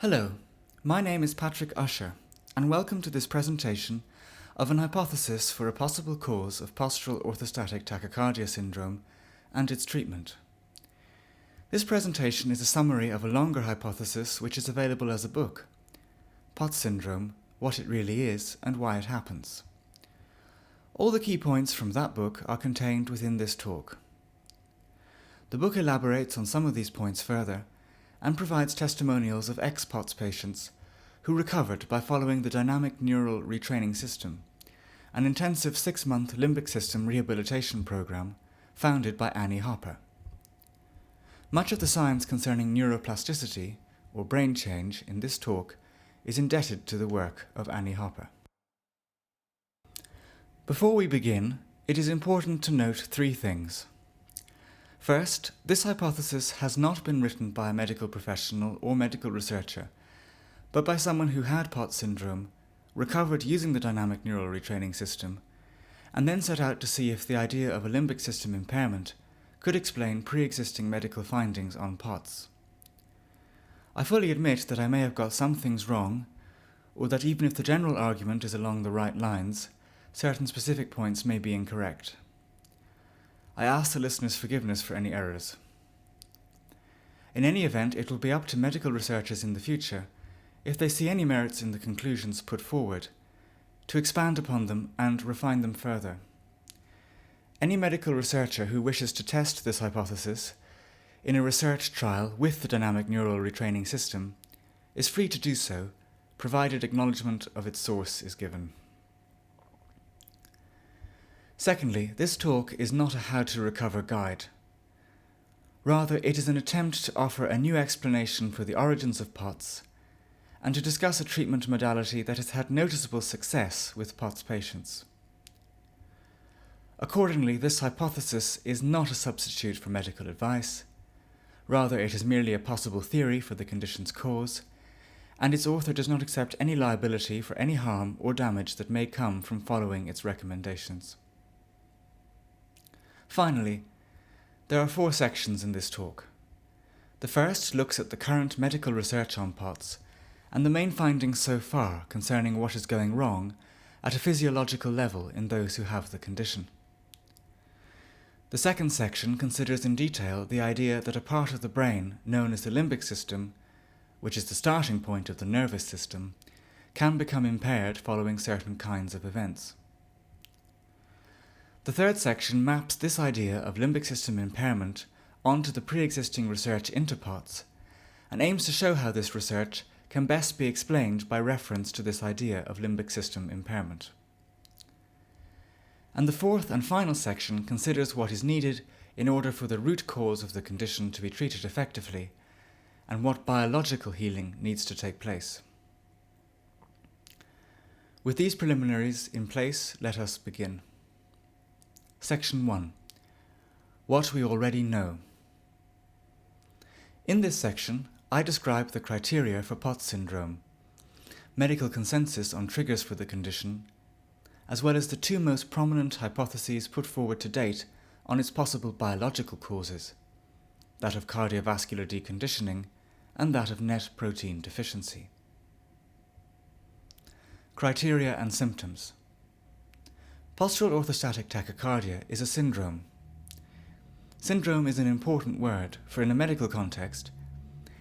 Hello, my name is Patrick Ussher, and welcome to this presentation of an hypothesis for a possible cause of postural orthostatic tachycardia syndrome and its treatment. This presentation is a summary of a longer hypothesis which is available as a book, POTS syndrome, what it really is and why it happens. All the key points from that book are contained within this talk. The book elaborates on some of these points further and provides testimonials of ex-POTS patients who recovered by following the Dynamic Neural Retraining System, an intensive 6-month Limbic System rehabilitation program founded by Annie Hypo. Much of the science concerning neuroplasticity, or brain change, in this talk is indebted to the work of Annie Hypo. Before we begin, it is important to note 3 things. First, this hypothesis has not been written by a medical professional or medical researcher, but by someone who had POTS syndrome, recovered using the Dynamic Neural Retraining System, and then set out to see if the idea of a limbic system impairment could explain pre-existing medical findings on POTS. I fully admit that I may have got some things wrong, or that even if the general argument is along the right lines, certain specific points may be incorrect. I ask the listener's forgiveness for any errors. In any event, it will be up to medical researchers in the future, if they see any merits in the conclusions put forward, to expand upon them and refine them further. Any medical researcher who wishes to test this hypothesis in a research trial with the Dynamic Neural Retraining System is free to do so, provided acknowledgement of its source is given. Secondly, this talk is not a how-to-recover guide. Rather, it is an attempt to offer a new explanation for the origins of POTS and to discuss a treatment modality that has had noticeable success with POTS patients. Accordingly, this hypothesis is not a substitute for medical advice. Rather, it is merely a possible theory for the condition's cause, and its author does not accept any liability for any harm or damage that may come from following its recommendations. Finally, there are 4 sections in this talk. The first looks at the current medical research on POTS and the main findings so far concerning what is going wrong at a physiological level in those who have the condition. The second section considers in detail the idea that a part of the brain known as the limbic system, which is the starting point of the nervous system, can become impaired following certain kinds of events. The third section maps this idea of limbic system impairment onto the pre-existing research into POTS and aims to show how this research can best be explained by reference to this idea of limbic system impairment. And the fourth and final section considers what is needed in order for the root cause of the condition to be treated effectively and what biological healing needs to take place. With these preliminaries in place, let us begin. Section 1. What we already know. In this section, I describe the criteria for POTS syndrome, medical consensus on triggers for the condition, as well as the 2 most prominent hypotheses put forward to date on its possible biological causes, that of cardiovascular deconditioning and that of net protein deficiency. Criteria and symptoms. Postural orthostatic tachycardia is a syndrome. Syndrome is an important word, for in a medical context,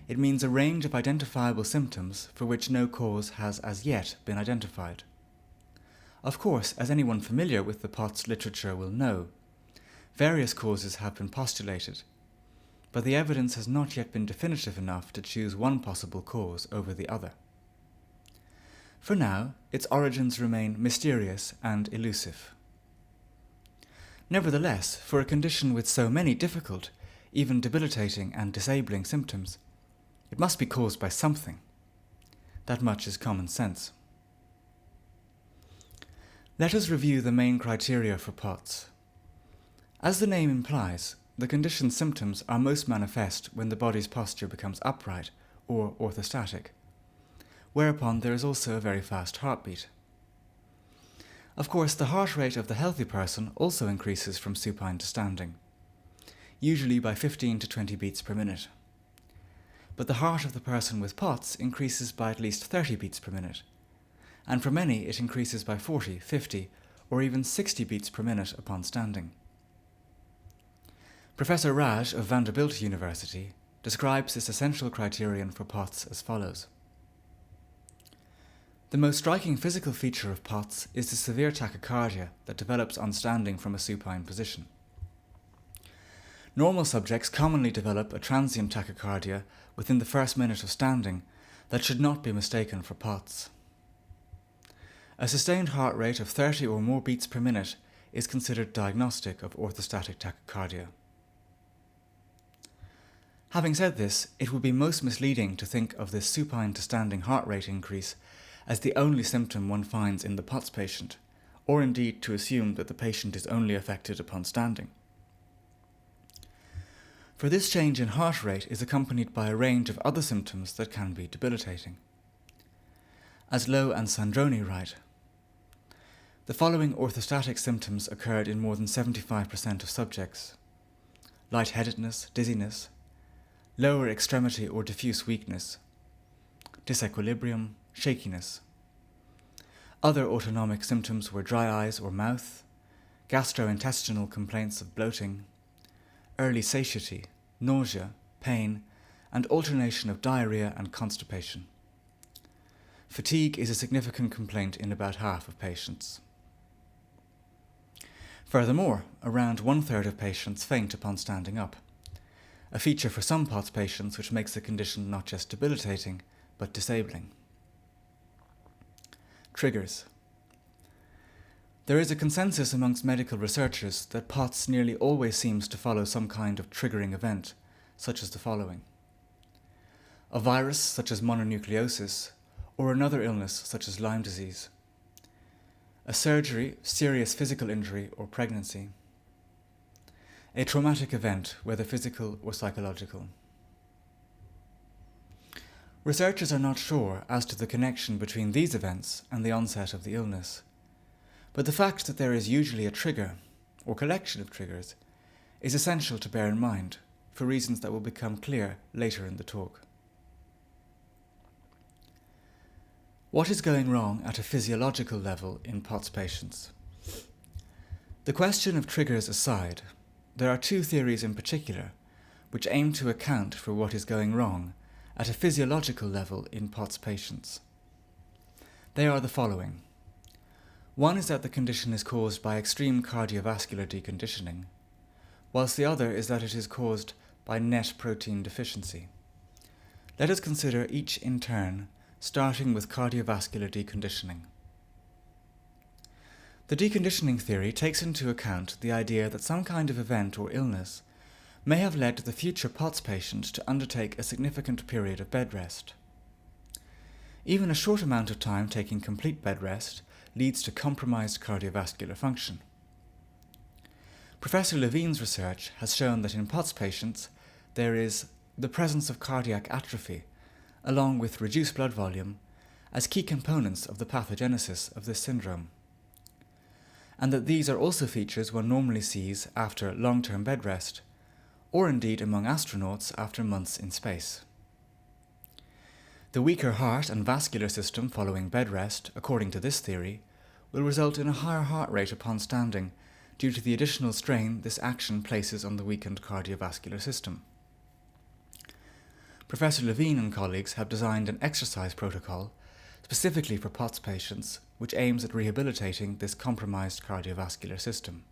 it means a range of identifiable symptoms for which no cause has as yet been identified. Of course, as anyone familiar with the POTS literature will know, various causes have been postulated, but the evidence has not yet been definitive enough to choose one possible cause over the other. For now, its origins remain mysterious and elusive. Nevertheless, for a condition with so many difficult, even debilitating and disabling symptoms, it must be caused by something. That much is common sense. Let us review the main criteria for POTS. As the name implies, the condition's symptoms are most manifest when the body's posture becomes upright or orthostatic, whereupon there is also a very fast heartbeat. Of course, the heart rate of the healthy person also increases from supine to standing, usually by 15 to 20 beats per minute. but the heart of the person with POTS increases by at least 30 beats per minute, and for many it increases by 40, 50, or even 60 beats per minute upon standing. Professor Raj of Vanderbilt University describes this essential criterion for POTS as follows. The most striking physical feature of POTS is the severe tachycardia that develops on standing from a supine position. Normal subjects commonly develop a transient tachycardia within the first minute of standing that should not be mistaken for POTS. A sustained heart rate of 30 or more beats per minute is considered diagnostic of orthostatic tachycardia. Having said this, it would be most misleading to think of this supine to standing heart rate increase as the only symptom one finds in the POTS patient, or indeed to assume that the patient is only affected upon standing. For this change in heart rate is accompanied by a range of other symptoms that can be debilitating. As Lowe and Sandroni write, the following orthostatic symptoms occurred in more than 75% of subjects: lightheadedness, dizziness, lower extremity or diffuse weakness, disequilibrium, shakiness. Other autonomic symptoms were dry eyes or mouth, gastrointestinal complaints of bloating, early satiety, nausea, pain, and alternation of diarrhea and constipation. Fatigue is a significant complaint in about half of patients. Furthermore, around 1/3 of patients faint upon standing up, a feature for some POTS patients which makes the condition not just debilitating, but disabling. Triggers. There is a consensus amongst medical researchers that POTS nearly always seems to follow some kind of triggering event, such as the following: a virus such as mononucleosis, or another illness such as Lyme disease, a surgery, serious physical injury, or pregnancy, a traumatic event, whether physical or psychological. Researchers are not sure as to the connection between these events and the onset of the illness, but the fact that there is usually a trigger, or collection of triggers, is essential to bear in mind, for reasons that will become clear later in the talk. What is going wrong at a physiological level in POTS patients? The question of triggers aside, there are two theories in particular which aim to account for what is going wrong at a physiological level in POTS patients. They are the following. One is that the condition is caused by extreme cardiovascular deconditioning, whilst the other is that it is caused by net protein deficiency. Let us consider each in turn, starting with cardiovascular deconditioning. The deconditioning theory takes into account the idea that some kind of event or illness may have led the future POTS patient to undertake a significant period of bed rest. Even a short amount of time taking complete bed rest leads to compromised cardiovascular function. Professor Levine's research has shown that in POTS patients there is the presence of cardiac atrophy, along with reduced blood volume, as key components of the pathogenesis of this syndrome, and that these are also features one normally sees after long-term bed rest, or indeed among astronauts after months in space. The weaker heart and vascular system following bed rest, according to this theory, will result in a higher heart rate upon standing due to the additional strain this action places on the weakened cardiovascular system. Professor Levine and colleagues have designed an exercise protocol specifically for POTS patients which aims at rehabilitating this compromised cardiovascular system.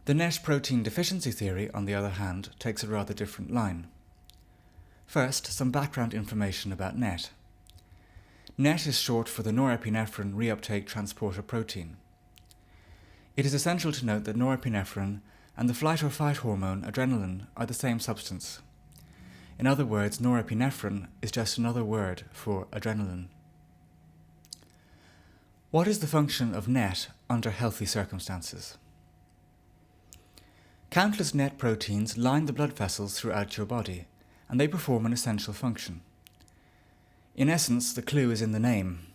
The net protein deficiency theory, on the other hand, takes a rather different line. First, some background information about NET. NET is short for the norepinephrine reuptake transporter protein. It is essential to note that norepinephrine and the flight or fight hormone adrenaline are the same substance. In other words, norepinephrine is just another word for adrenaline. What is the function of NET under healthy circumstances? Countless NET proteins line the blood vessels throughout your body, and they perform an essential function. In essence, the clue is in the name.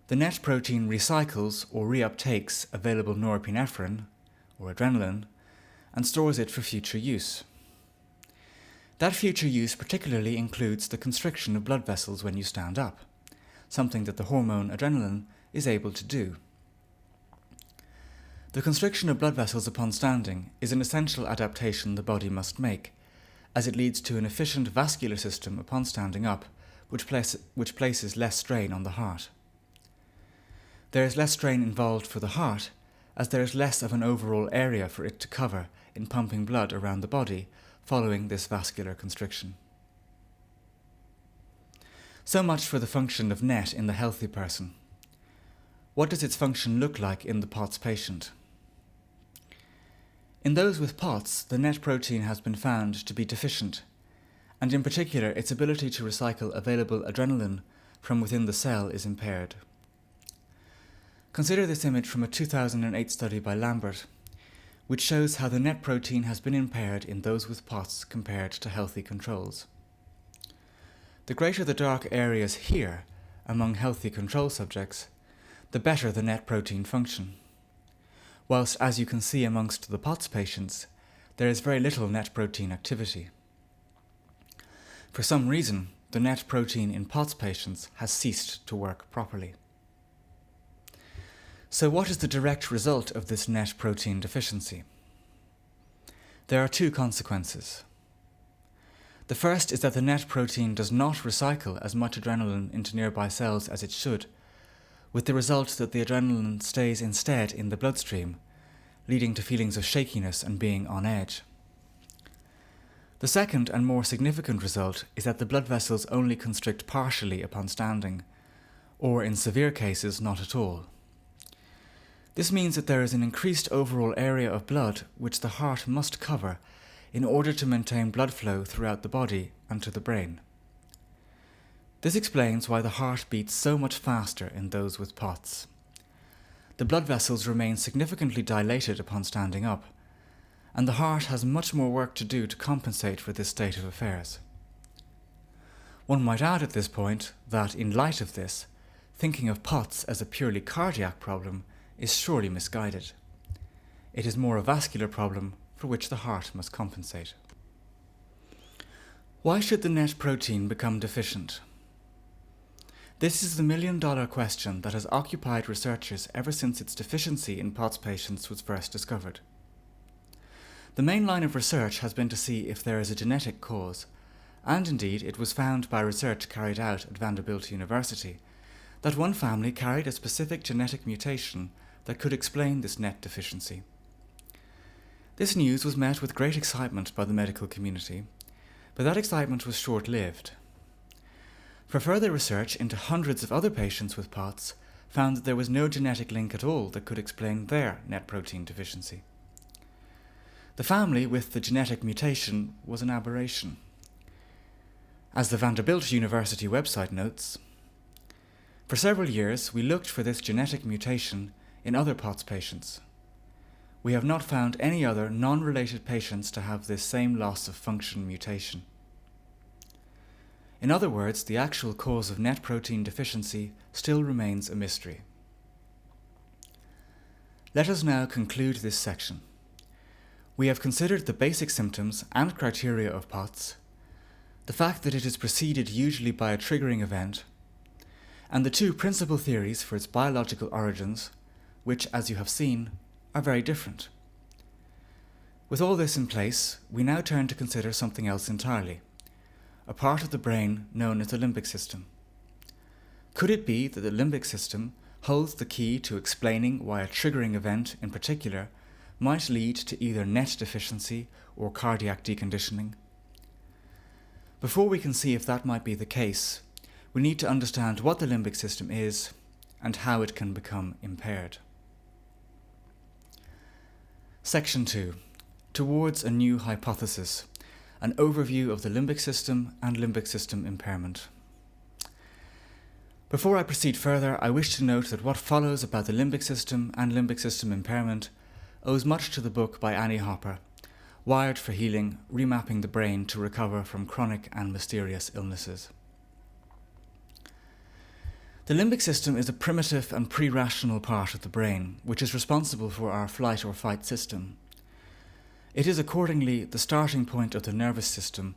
The NET protein recycles or reuptakes available norepinephrine, or adrenaline, and stores it for future use. That future use particularly includes the constriction of blood vessels when you stand up, something that the hormone adrenaline is able to do. The constriction of blood vessels upon standing is an essential adaptation the body must make, as it leads to an efficient vascular system upon standing up, which places less strain on the heart. There is less strain involved for the heart, as there is less of an overall area for it to cover in pumping blood around the body following this vascular constriction. So much for the function of NET in the healthy person. What does its function look like in the POTS patient? In those with POTS, the NET protein has been found to be deficient, and in particular its ability to recycle available adrenaline from within the cell is impaired. Consider this image from a 2008 study by Lambert, which shows how the NET protein has been impaired in those with POTS compared to healthy controls. The greater the dark areas here among healthy control subjects, the better the NET protein function. Whilst, as you can see amongst the POTS patients, there is very little NET protein activity. For some reason, the NET protein in POTS patients has ceased to work properly. So what is the direct result of this NET protein deficiency? There are two consequences. The first is that the NET protein does not recycle as much adrenaline into nearby cells as it should, with the result that the adrenaline stays instead in the bloodstream, leading to feelings of shakiness and being on edge. The second and more significant result is that the blood vessels only constrict partially upon standing, or in severe cases not at all. This means that there is an increased overall area of blood which the heart must cover in order to maintain blood flow throughout the body and to the brain. This explains why the heart beats so much faster in those with POTS. The blood vessels remain significantly dilated upon standing up, and the heart has much more work to do to compensate for this state of affairs. One might add at this point that, in light of this, thinking of POTS as a purely cardiac problem is surely misguided. It is more a vascular problem for which the heart must compensate. Why should the NET protein become deficient? This is the million-dollar question that has occupied researchers ever since its deficiency in POTS patients was first discovered. The main line of research has been to see if there is a genetic cause, and indeed it was found by research carried out at Vanderbilt University that one family carried a specific genetic mutation that could explain this NET deficiency. This news was met with great excitement by the medical community, but that excitement was short-lived. For further research into hundreds of other patients with POTS found that there was no genetic link at all that could explain their NET protein deficiency. The family with the genetic mutation was an aberration. As the Vanderbilt University website notes, for several years we looked for this genetic mutation in other POTS patients. We have not found any other non-related patients to have this same loss of function mutation. In other words, the actual cause of NET protein deficiency still remains a mystery. Let us now conclude this section. We have considered the basic symptoms and criteria of POTS, the fact that it is preceded usually by a triggering event, and the two principal theories for its biological origins, which, as you have seen, are very different. With all this in place, we now turn to consider something else entirely, a part of the brain known as the limbic system. Could it be that the limbic system holds the key to explaining why a triggering event in particular might lead to either NET deficiency or cardiac deconditioning? Before we can see if that might be the case, we need to understand what the limbic system is and how it can become impaired. Section 2. Towards a new hypothesis. An overview of the limbic system and limbic system impairment. Before I proceed further, I wish to note that what follows about the limbic system and limbic system impairment owes much to the book by Annie Hopper, Wired for Healing: Remapping the Brain to Recover from Chronic and Mysterious Illnesses. The limbic system is a primitive and pre-rational part of the brain, which is responsible for our flight or fight system. It is accordingly the starting point of the nervous system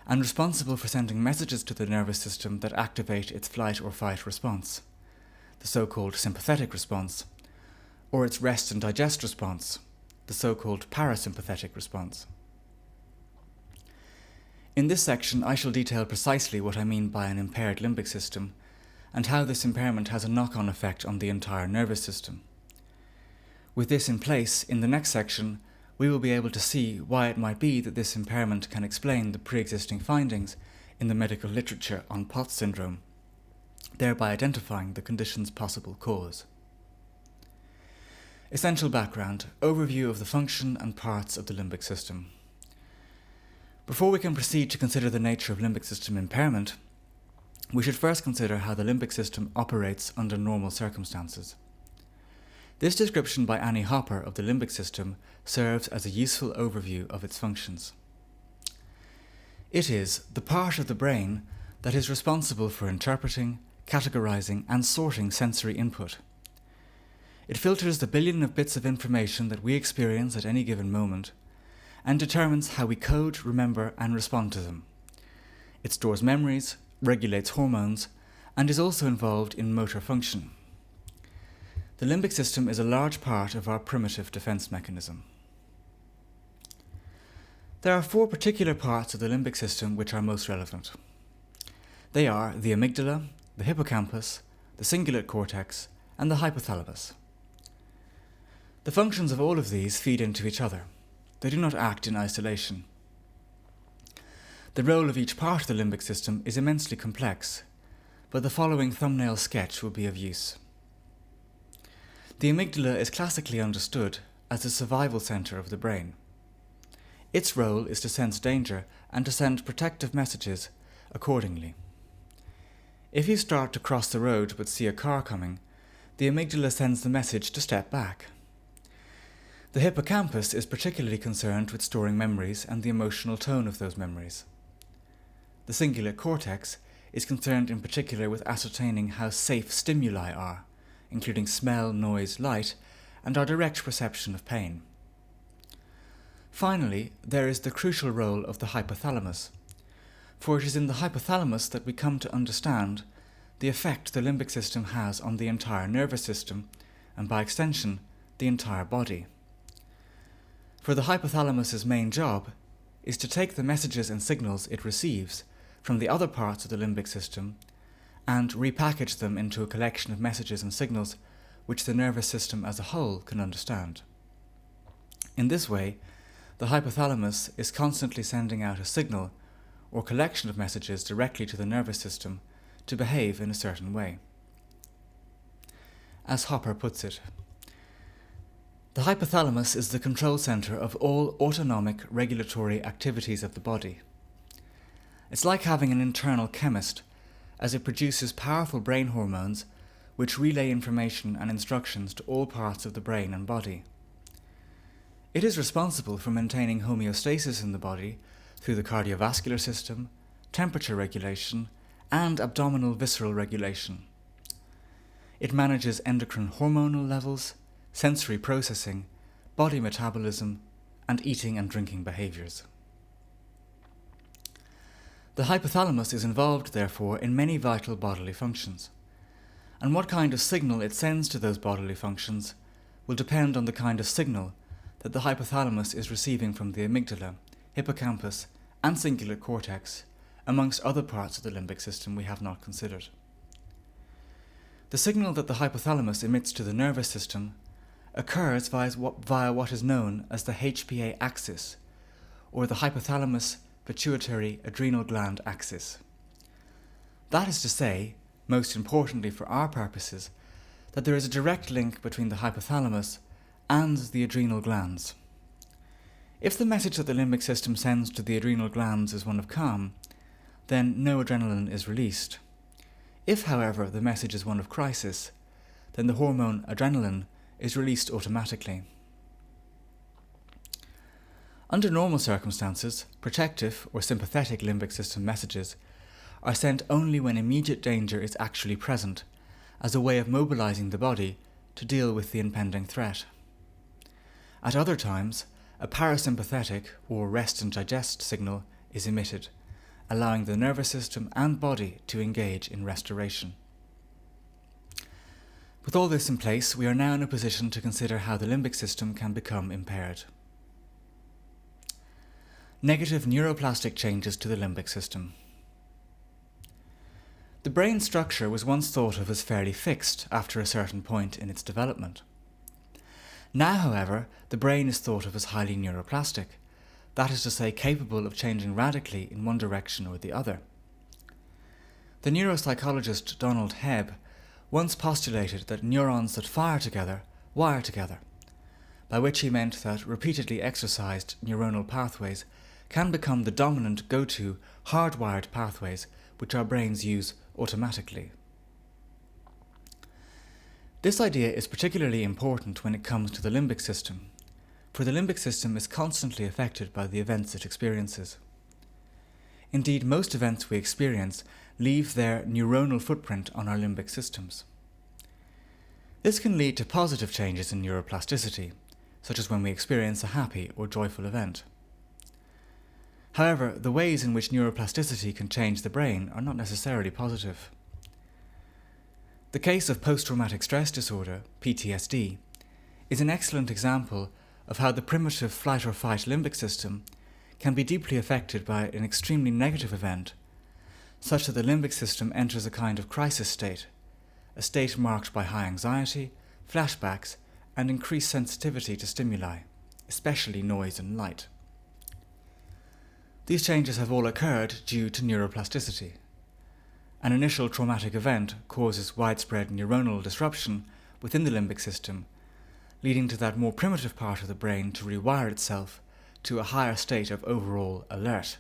and responsible for sending messages to the nervous system that activate its flight or fight response, the so-called sympathetic response, or its rest and digest response, the so-called parasympathetic response. In this section, I shall detail precisely what I mean by an impaired limbic system and how this impairment has a knock-on effect on the entire nervous system. With this in place, in the next section, we will be able to see why it might be that this impairment can explain the pre-existing findings in the medical literature on POTS syndrome, thereby identifying the condition's possible cause. Essential background, overview of the function and parts of the limbic system. Before we can proceed to consider the nature of limbic system impairment, we should first consider how the limbic system operates under normal circumstances. This description by Annie Hopper of the limbic system serves as a useful overview of its functions. It is the part of the brain that is responsible for interpreting, categorizing, and sorting sensory input. It filters the billion of bits of information that we experience at any given moment and determines how we code, remember, and respond to them. It stores memories, regulates hormones, and is also involved in motor function. The limbic system is a large part of our primitive defense mechanism. There are four particular parts of the limbic system which are most relevant. They are the amygdala, the hippocampus, the cingulate cortex, and the hypothalamus. The functions of all of these feed into each other. They do not act in isolation. The role of each part of the limbic system is immensely complex, but the following thumbnail sketch will be of use. The amygdala is classically understood as the survival center of the brain. Its role is to sense danger and to send protective messages accordingly. If you start to cross the road but see a car coming, the amygdala sends the message to step back. The hippocampus is particularly concerned with storing memories and the emotional tone of those memories. The cingulate cortex is concerned in particular with ascertaining how safe stimuli are, including smell, noise, light, and our direct perception of pain. Finally, there is the crucial role of the hypothalamus, for it is in the hypothalamus that we come to understand the effect the limbic system has on the entire nervous system, and by extension, the entire body. For the hypothalamus's main job is to take the messages and signals it receives from the other parts of the limbic system and repackage them into a collection of messages and signals which the nervous system as a whole can understand. In this way, the hypothalamus is constantly sending out a signal or collection of messages directly to the nervous system to behave in a certain way. As Hopper puts it, the hypothalamus is the control center of all autonomic regulatory activities of the body. It's like having an internal chemist, as it produces powerful brain hormones which relay information and instructions to all parts of the brain and body. It is responsible for maintaining homeostasis in the body through the cardiovascular system, temperature regulation, and abdominal visceral regulation. It manages endocrine hormonal levels, sensory processing, body metabolism, and eating and drinking behaviors. The hypothalamus is involved, therefore, in many vital bodily functions, and what kind of signal it sends to those bodily functions will depend on the kind of signal that the hypothalamus is receiving from the amygdala, hippocampus, and cingulate cortex, amongst other parts of the limbic system we have not considered. The signal that the hypothalamus emits to the nervous system occurs via what is known as the HPA axis, or the hypothalamus pituitary adrenal gland axis. That is to say, most importantly for our purposes, that there is a direct link between the hypothalamus and the adrenal glands. If the message that the limbic system sends to the adrenal glands is one of calm, then no adrenaline is released. If, however, the message is one of crisis, then the hormone adrenaline is released automatically. Under normal circumstances, protective or sympathetic limbic system messages are sent only when immediate danger is actually present, as a way of mobilizing the body to deal with the impending threat. At other times, a parasympathetic or rest and digest signal is emitted, allowing the nervous system and body to engage in restoration. With all this in place, we are now in a position to consider how the limbic system can become impaired. Negative neuroplastic changes to the limbic system. The brain structure was once thought of as fairly fixed after a certain point in its development. Now, however, the brain is thought of as highly neuroplastic, that is to say, capable of changing radically in one direction or the other. The neuropsychologist Donald Hebb once postulated that neurons that fire together wire together, by which he meant that repeatedly exercised neuronal pathways can become the dominant go-to hardwired pathways which our brains use automatically. This idea is particularly important when it comes to the limbic system, for the limbic system is constantly affected by the events it experiences. Indeed, most events we experience leave their neuronal footprint on our limbic systems. This can lead to positive changes in neuroplasticity, such as when we experience a happy or joyful event. However, the ways in which neuroplasticity can change the brain are not necessarily positive. The case of post-traumatic stress disorder, PTSD, is an excellent example of how the primitive flight-or-fight limbic system can be deeply affected by an extremely negative event, such that the limbic system enters a kind of crisis state, a state marked by high anxiety, flashbacks, and increased sensitivity to stimuli, especially noise and light. These changes have all occurred due to neuroplasticity. An initial traumatic event causes widespread neuronal disruption within the limbic system, leading to that more primitive part of the brain to rewire itself to a higher state of overall alert,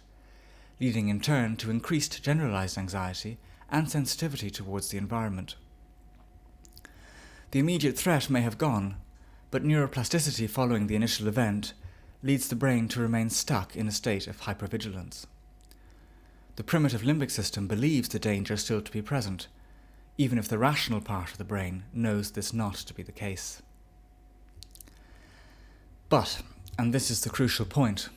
leading in turn to increased generalized anxiety and sensitivity towards the environment. The immediate threat may have gone, but neuroplasticity following the initial event leads the brain to remain stuck in a state of hypervigilance. The primitive limbic system believes the danger still to be present, even if the rational part of the brain knows this not to be the case. But, and this is the crucial point,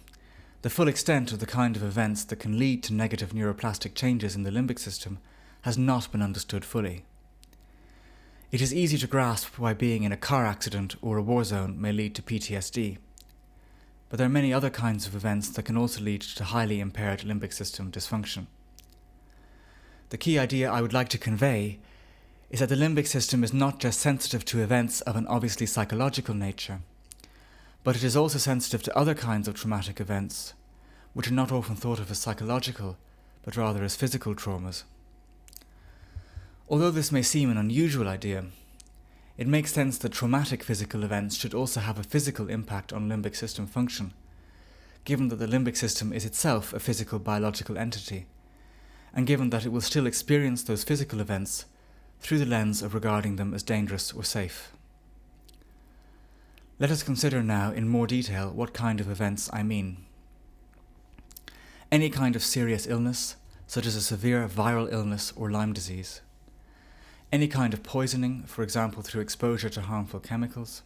the full extent of the kind of events that can lead to negative neuroplastic changes in the limbic system has not been understood fully. It is easy to grasp why being in a car accident or a war zone may lead to PTSD, but there are many other kinds of events that can also lead to highly impaired limbic system dysfunction. The key idea I would like to convey is that the limbic system is not just sensitive to events of an obviously psychological nature, but it is also sensitive to other kinds of traumatic events, which are not often thought of as psychological, but rather as physical traumas. Although this may seem an unusual idea, it makes sense that traumatic physical events should also have a physical impact on limbic system function, given that the limbic system is itself a physical biological entity, and given that it will still experience those physical events through the lens of regarding them as dangerous or safe. Let us consider now in more detail what kind of events I mean. Any kind of serious illness, such as a severe viral illness or Lyme disease. Any kind of poisoning, for example through exposure to harmful chemicals.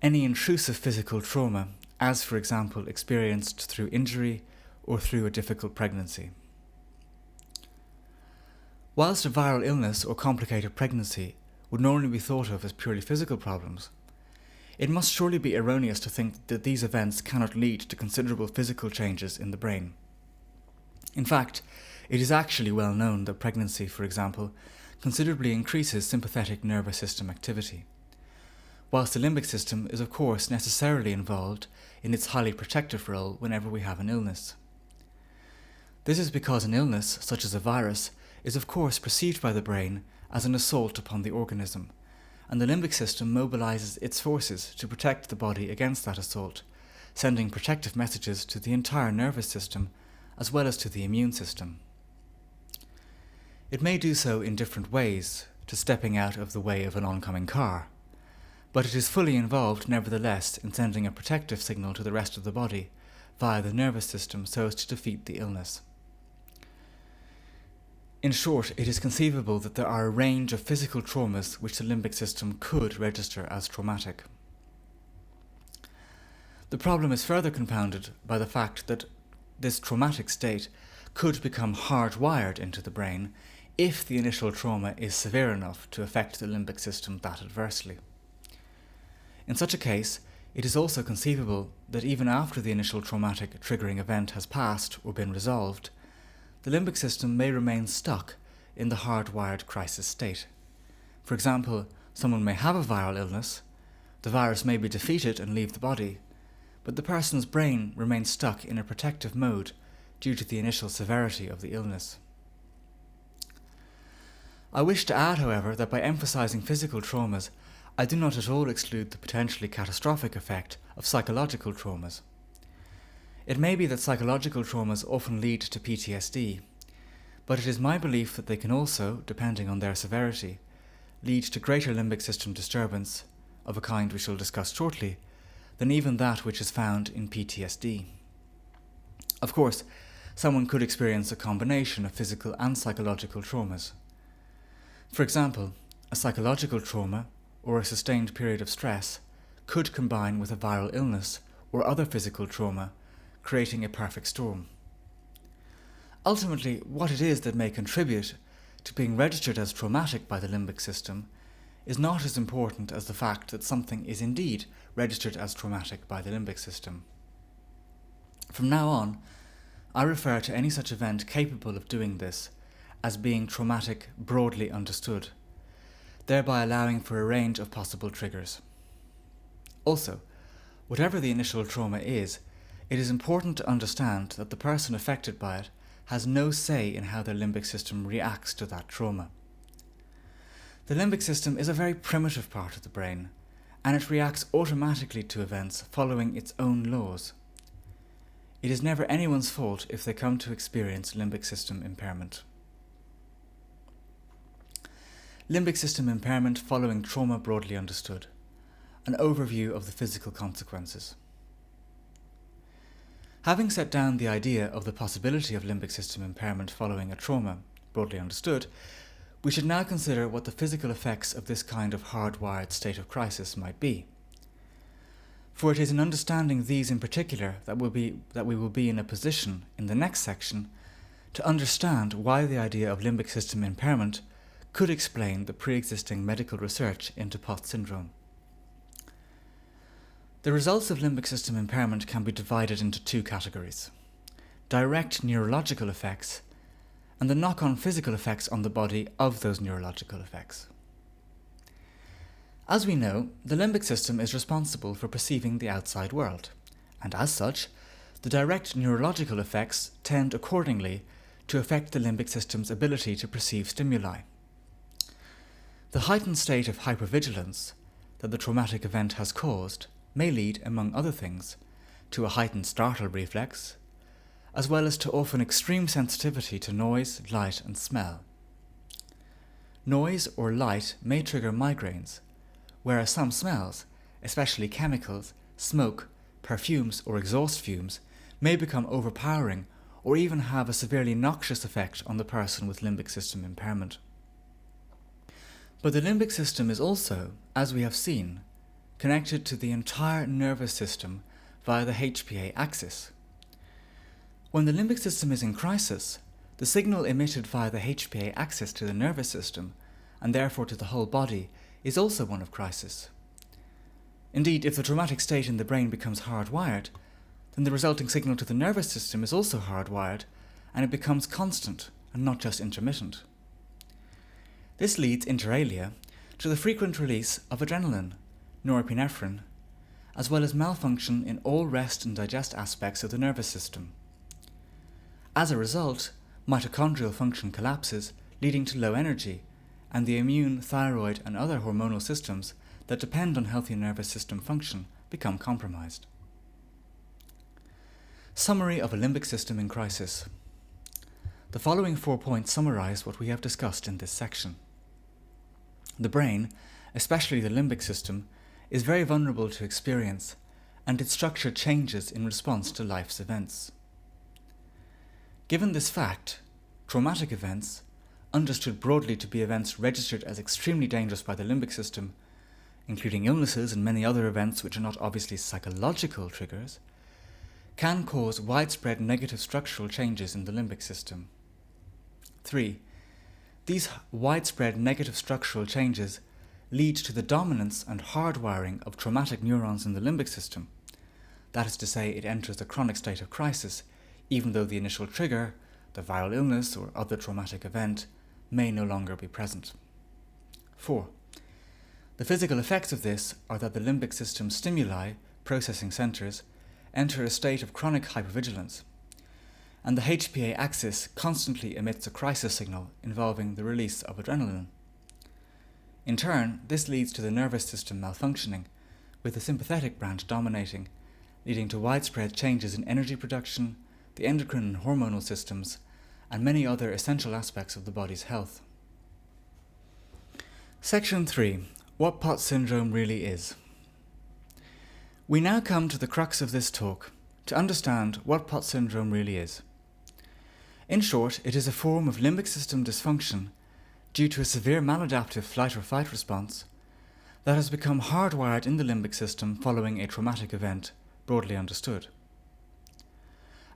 Any intrusive physical trauma, as for example experienced through injury or through a difficult pregnancy. Whilst a viral illness or complicated pregnancy would normally be thought of as purely physical problems, it must surely be erroneous to think that these events cannot lead to considerable physical changes in the brain. In fact, it is actually well known that pregnancy, for example, considerably increases sympathetic nervous system activity, whilst the limbic system is of course necessarily involved in its highly protective role whenever we have an illness. This is because an illness, such as a virus, is of course perceived by the brain as an assault upon the organism, and the limbic system mobilizes its forces to protect the body against that assault, sending protective messages to the entire nervous system as well as to the immune system. It may do so in different ways, to stepping out of the way of an oncoming car, but it is fully involved nevertheless in sending a protective signal to the rest of the body via the nervous system so as to defeat the illness. In short, it is conceivable that there are a range of physical traumas which the limbic system could register as traumatic. The problem is further compounded by the fact that this traumatic state could become hardwired into the brain if the initial trauma is severe enough to affect the limbic system that adversely. In such a case, it is also conceivable that even after the initial traumatic triggering event has passed or been resolved, the limbic system may remain stuck in the hardwired crisis state. For example, someone may have a viral illness, the virus may be defeated and leave the body, but the person's brain remains stuck in a protective mode due to the initial severity of the illness. I wish to add, however, that by emphasizing physical traumas, I do not at all exclude the potentially catastrophic effect of psychological traumas. It may be that psychological traumas often lead to PTSD, but it is my belief that they can also, depending on their severity, lead to greater limbic system disturbance, of a kind we shall discuss shortly, than even that which is found in PTSD. Of course, someone could experience a combination of physical and psychological traumas. For example, a psychological trauma or a sustained period of stress could combine with a viral illness or other physical trauma, creating a perfect storm. Ultimately, what it is that may contribute to being registered as traumatic by the limbic system is not as important as the fact that something is indeed registered as traumatic by the limbic system. From now on, I refer to any such event capable of doing this as being traumatic broadly understood, thereby allowing for a range of possible triggers. Also, whatever the initial trauma is, it is important to understand that the person affected by it has no say in how their limbic system reacts to that trauma. The limbic system is a very primitive part of the brain, and it reacts automatically to events following its own laws. It is never anyone's fault if they come to experience limbic system impairment. Limbic system impairment following trauma broadly understood. An overview of the physical consequences. Having set down the idea of the possibility of limbic system impairment following a trauma, broadly understood, we should now consider what the physical effects of this kind of hardwired state of crisis might be. For it is in understanding these in particular that we will be in a position, in the next section, to understand why the idea of limbic system impairment could explain the pre-existing medical research into POTS syndrome. The results of limbic system impairment can be divided into two categories: direct neurological effects and the knock-on physical effects on the body of those neurological effects. As we know, the limbic system is responsible for perceiving the outside world, and as such, the direct neurological effects tend accordingly to affect the limbic system's ability to perceive stimuli. The heightened state of hypervigilance that the traumatic event has caused may lead, among other things, to a heightened startle reflex, as well as to often extreme sensitivity to noise, light, and smell. Noise or light may trigger migraines, whereas some smells, especially chemicals, smoke, perfumes, or exhaust fumes, may become overpowering or even have a severely noxious effect on the person with limbic system impairment. But the limbic system is also, as we have seen, connected to the entire nervous system via the HPA axis. When the limbic system is in crisis, the signal emitted via the HPA axis to the nervous system, and therefore to the whole body, is also one of crisis. Indeed, if the traumatic state in the brain becomes hardwired, then the resulting signal to the nervous system is also hardwired, and it becomes constant and not just intermittent. This leads, inter alia, to the frequent release of adrenaline, norepinephrine, as well as malfunction in all rest and digest aspects of the nervous system. As a result, mitochondrial function collapses, leading to low energy, and the immune, thyroid, and other hormonal systems that depend on healthy nervous system function become compromised. Summary of a limbic system in crisis. The following 4 points summarize what we have discussed in this section. The brain, especially the limbic system, is very vulnerable to experience, and its structure changes in response to life's events. Given this fact, traumatic events, understood broadly to be events registered as extremely dangerous by the limbic system, including illnesses and many other events which are not obviously psychological triggers, can cause widespread negative structural changes in the limbic system. 3. These widespread negative structural changes lead to the dominance and hardwiring of traumatic neurons in the limbic system. That is to say, it enters a chronic state of crisis, even though the initial trigger, the viral illness or other traumatic event, may no longer be present. 4. The physical effects of this are that the limbic system stimuli, processing centres, enter a state of chronic hypervigilance, and the HPA axis constantly emits a crisis signal involving the release of adrenaline. In turn, this leads to the nervous system malfunctioning, with the sympathetic branch dominating, leading to widespread changes in energy production, the endocrine and hormonal systems, and many other essential aspects of the body's health. Section 3. What POTS syndrome really is. We now come to the crux of this talk, to understand what POTS syndrome really is. In short, it is a form of limbic system dysfunction due to a severe maladaptive flight or fight response that has become hardwired in the limbic system following a traumatic event, broadly understood.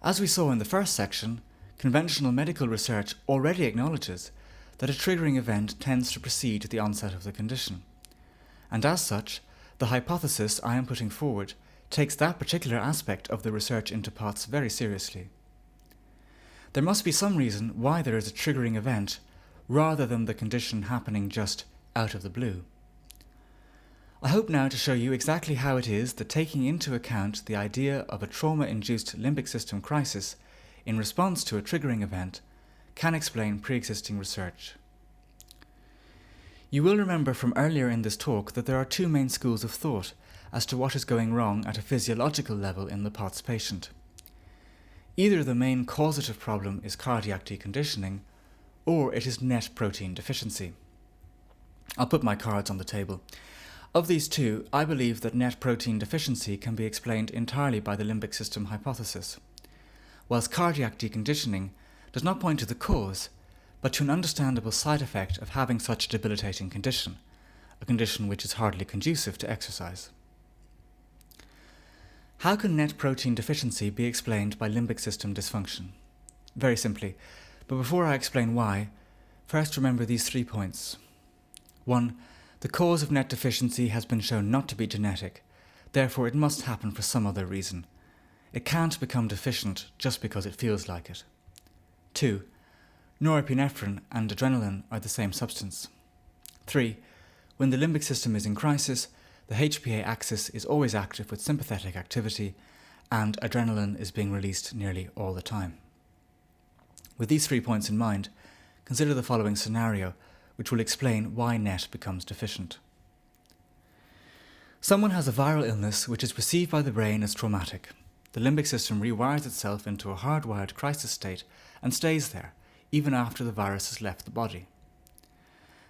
As we saw in the first section, conventional medical research already acknowledges that a triggering event tends to precede the onset of the condition, and as such, the hypothesis I am putting forward takes that particular aspect of the research into POTS very seriously. There must be some reason why there is a triggering event, rather than the condition happening just out of the blue. I hope now to show you exactly how it is that taking into account the idea of a trauma-induced limbic system crisis in response to a triggering event can explain pre-existing research. You will remember from earlier in this talk that there are two main schools of thought as to what is going wrong at a physiological level in the POTS patient. Either the main causative problem is cardiac deconditioning, or it is net protein deficiency. I'll put my cards on the table. Of these two, I believe that net protein deficiency can be explained entirely by the limbic system hypothesis, whilst cardiac deconditioning does not point to the cause, but to an understandable side effect of having such a debilitating condition, a condition which is hardly conducive to exercise. How can net protein deficiency be explained by limbic system dysfunction? Very simply, but before I explain why, first remember these 3 points. 1. The cause of net deficiency has been shown not to be genetic, therefore it must happen for some other reason. It can't become deficient just because it feels like it. 2. Norepinephrine and adrenaline are the same substance. 3. When the limbic system is in crisis, the HPA axis is always active with sympathetic activity, and adrenaline is being released nearly all the time. With these 3 points in mind, consider the following scenario, which will explain why NET becomes deficient. Someone has a viral illness which is perceived by the brain as traumatic. The limbic system rewires itself into a hardwired crisis state and stays there, even after the virus has left the body.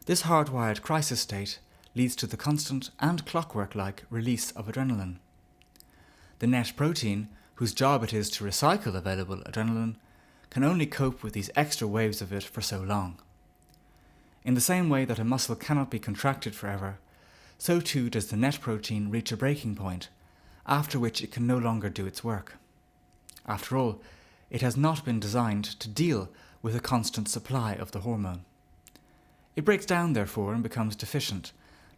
This hardwired crisis state leads to the constant and clockwork-like release of adrenaline. The NET protein, whose job it is to recycle available adrenaline, can only cope with these extra waves of it for so long. In the same way that a muscle cannot be contracted forever, so too does the NET protein reach a breaking point, after which it can no longer do its work. After all, it has not been designed to deal with a constant supply of the hormone. It breaks down, therefore, and becomes deficient,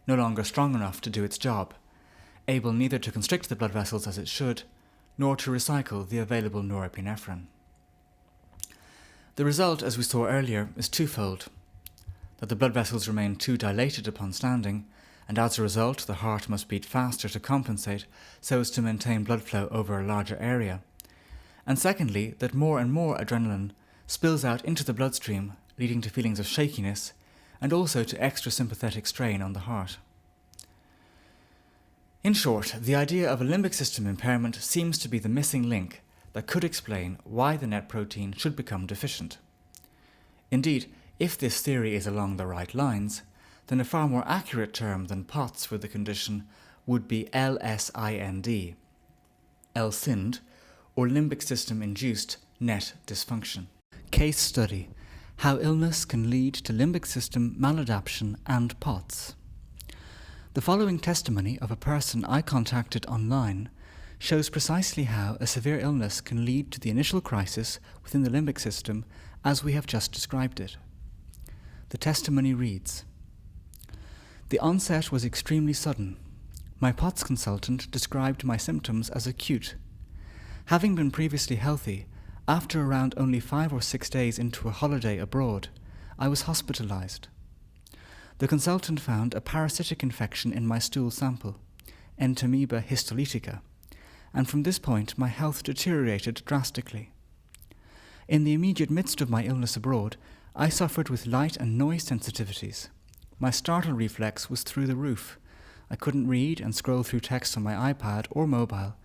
no longer strong enough to do its job, able neither to constrict the blood vessels as it should, nor to recycle the available norepinephrine. The result, as we saw earlier, is twofold: that the blood vessels remain too dilated upon standing, and as a result the heart must beat faster to compensate so as to maintain blood flow over a larger area, and secondly, that more and more adrenaline spills out into the bloodstream, leading to feelings of shakiness and also to extra sympathetic strain on the heart. In short, the idea of a limbic system impairment seems to be the missing link that could explain why the NET protein should become deficient. Indeed, if this theory is along the right lines, then a far more accurate term than POTS for the condition would be LSIND, LSIND, or limbic system-induced NET dysfunction. Case study: how illness can lead to limbic system maladaptation and POTS. The following testimony of a person I contacted online shows precisely how a severe illness can lead to the initial crisis within the limbic system as we have just described it. The testimony reads, "The onset was extremely sudden. My POTS consultant described my symptoms as acute. Having been previously healthy, after around only 5 or 6 days into a holiday abroad, I was hospitalized. The consultant found a parasitic infection in my stool sample, Entamoeba histolytica, and from this point my health deteriorated drastically. In the immediate midst of my illness abroad, I suffered with light and noise sensitivities. My startle reflex was through the roof. I couldn't read and scroll through text on my iPad or mobile,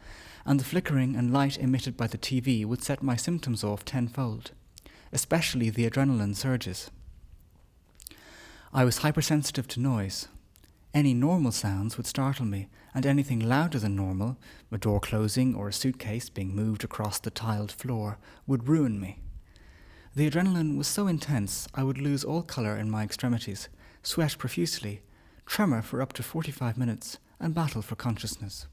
and the flickering and light emitted by the TV would set my symptoms off tenfold, especially the adrenaline surges. I was hypersensitive to noise. Any normal sounds would startle me, and anything louder than normal, a door closing or a suitcase being moved across the tiled floor, would ruin me. The adrenaline was so intense I would lose all colour in my extremities, sweat profusely, tremor for up to 45 minutes, and battle for consciousness.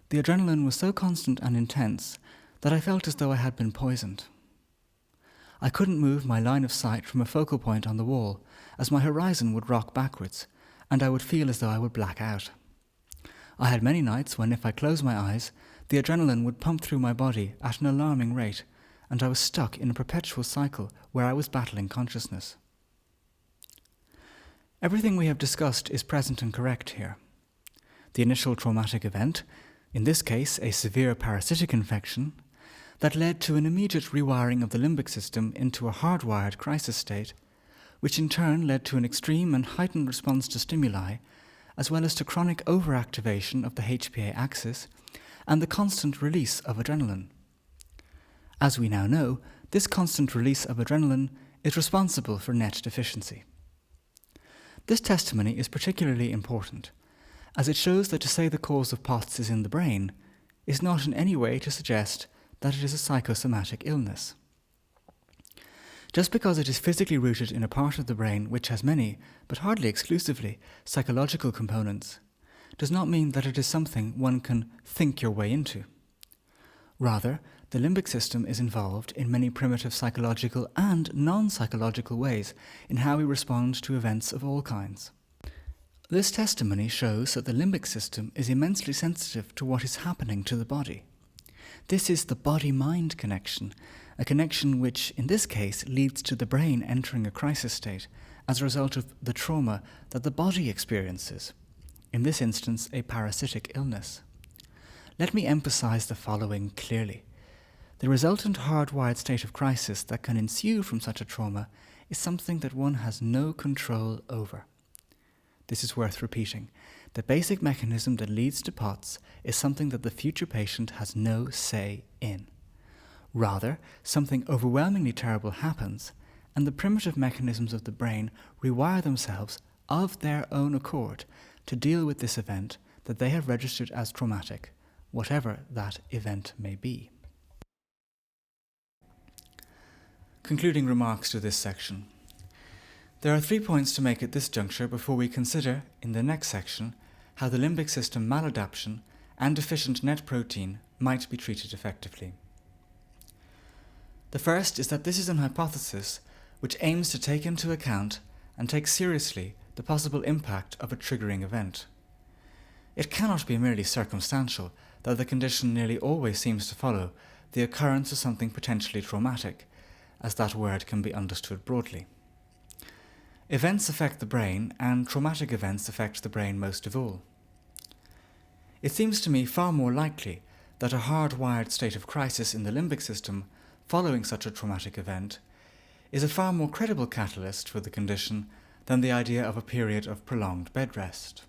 The adrenaline was so constant and intense that I felt as though I had been poisoned. I couldn't move my line of sight from a focal point on the wall, as my horizon would rock backwards, and I would feel as though I would black out. I had many nights when, if I closed my eyes, the adrenaline would pump through my body at an alarming rate, and I was stuck in a perpetual cycle where I was battling consciousness." Everything we have discussed is present and correct here. The initial traumatic event, in this case a severe parasitic infection, that led to an immediate rewiring of the limbic system into a hardwired crisis state, which in turn led to an extreme and heightened response to stimuli, as well as to chronic overactivation of the HPA axis and the constant release of adrenaline. As we now know, this constant release of adrenaline is responsible for net deficiency. This testimony is particularly important, as it shows that to say the cause of POTS is in the brain is not in any way to suggest that it is a psychosomatic illness. Just because it is physically rooted in a part of the brain which has many, but hardly exclusively, psychological components, does not mean that it is something one can think your way into. Rather, the limbic system is involved in many primitive psychological and non-psychological ways in how we respond to events of all kinds. This testimony shows that the limbic system is immensely sensitive to what is happening to the body. This is the body-mind connection, a connection which, in this case, leads to the brain entering a crisis state as a result of the trauma that the body experiences, in this instance, a parasitic illness. Let me emphasize the following clearly. The resultant hardwired state of crisis that can ensue from such a trauma is something that one has no control over. This is worth repeating. The basic mechanism that leads to POTS is something that the future patient has no say in. Rather, something overwhelmingly terrible happens, and the primitive mechanisms of the brain rewire themselves of their own accord to deal with this event that they have registered as traumatic, whatever that event may be. Concluding remarks to this section. There are 3 points to make at this juncture before we consider, in the next section, how the limbic system maladaptation and deficient net protein might be treated effectively. The first is that this is an hypothesis which aims to take into account and take seriously the possible impact of a triggering event. It cannot be merely circumstantial that the condition nearly always seems to follow the occurrence of something potentially traumatic, as that word can be understood broadly. Events affect the brain, and traumatic events affect the brain most of all. It seems to me far more likely that a hardwired state of crisis in the limbic system following such a traumatic event is a far more credible catalyst for the condition than the idea of a period of prolonged bed rest.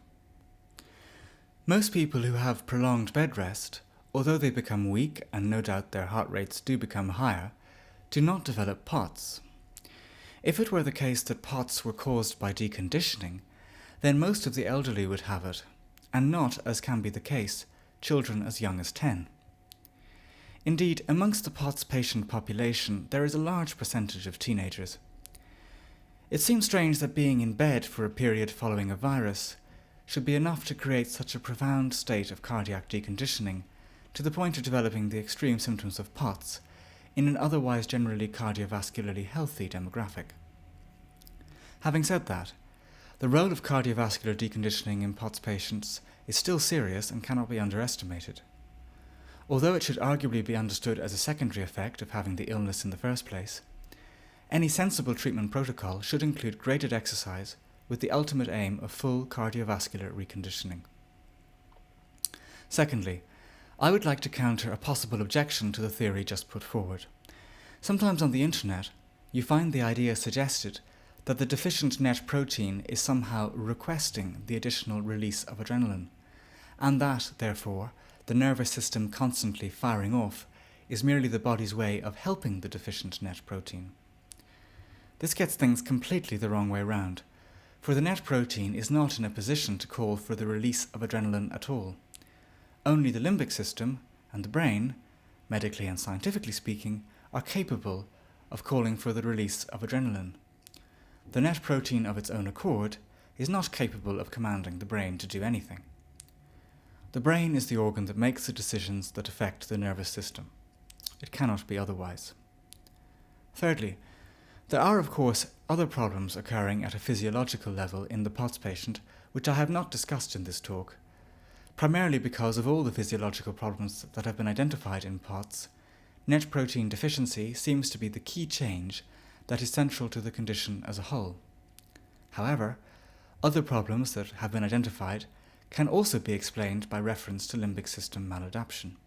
Most people who have prolonged bed rest, although they become weak and no doubt their heart rates do become higher, do not develop POTS. If it were the case that POTS were caused by deconditioning, then most of the elderly would have it, and not, as can be the case, children as young as 10. Indeed, amongst the POTS patient population, there is a large percentage of teenagers. It seems strange that being in bed for a period following a virus should be enough to create such a profound state of cardiac deconditioning to the point of developing the extreme symptoms of POTS in an otherwise generally cardiovascularly healthy demographic. Having said that, the role of cardiovascular deconditioning in POTS patients is still serious and cannot be underestimated. Although it should arguably be understood as a secondary effect of having the illness in the first place, any sensible treatment protocol should include graded exercise with the ultimate aim of full cardiovascular reconditioning. Secondly, I would like to counter a possible objection to the theory just put forward. Sometimes on the internet, you find the idea suggested that the deficient net protein is somehow requesting the additional release of adrenaline, and that, therefore, the nervous system constantly firing off is merely the body's way of helping the deficient net protein. This gets things completely the wrong way round, for the net protein is not in a position to call for the release of adrenaline at all. Only the limbic system and the brain, medically and scientifically speaking, are capable of calling for the release of adrenaline. The net protein of its own accord is not capable of commanding the brain to do anything. The brain is the organ that makes the decisions that affect the nervous system. It cannot be otherwise. Thirdly, there are of course other problems occurring at a physiological level in the POTS patient which I have not discussed in this talk, primarily because of all the physiological problems that have been identified in POTS. Net protein deficiency seems to be the key change that is central to the condition as a whole. However, other problems that have been identified can also be explained by reference to limbic system maladaptation.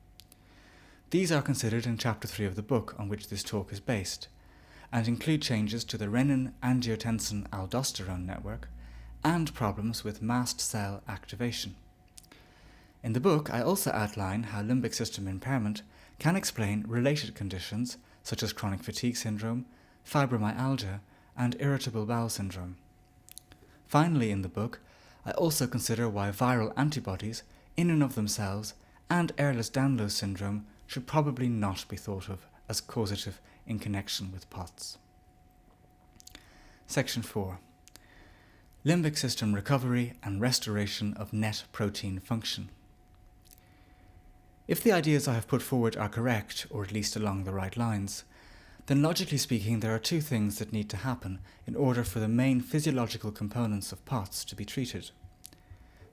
These are considered in Chapter 3 of the book on which this talk is based, and include changes to the renin-angiotensin-aldosterone network and problems with mast cell activation. In the book, I also outline how limbic system impairment can explain related conditions such as chronic fatigue syndrome, fibromyalgia, and irritable bowel syndrome. Finally, in the book, I also consider why viral antibodies, in and of themselves, and Ehlers-Danlos syndrome should probably not be thought of as causative in connection with POTS. Section 4. Limbic system recovery and restoration of net protein function. If the ideas I have put forward are correct, or at least along the right lines, then logically speaking there are two things that need to happen in order for the main physiological components of POTS to be treated.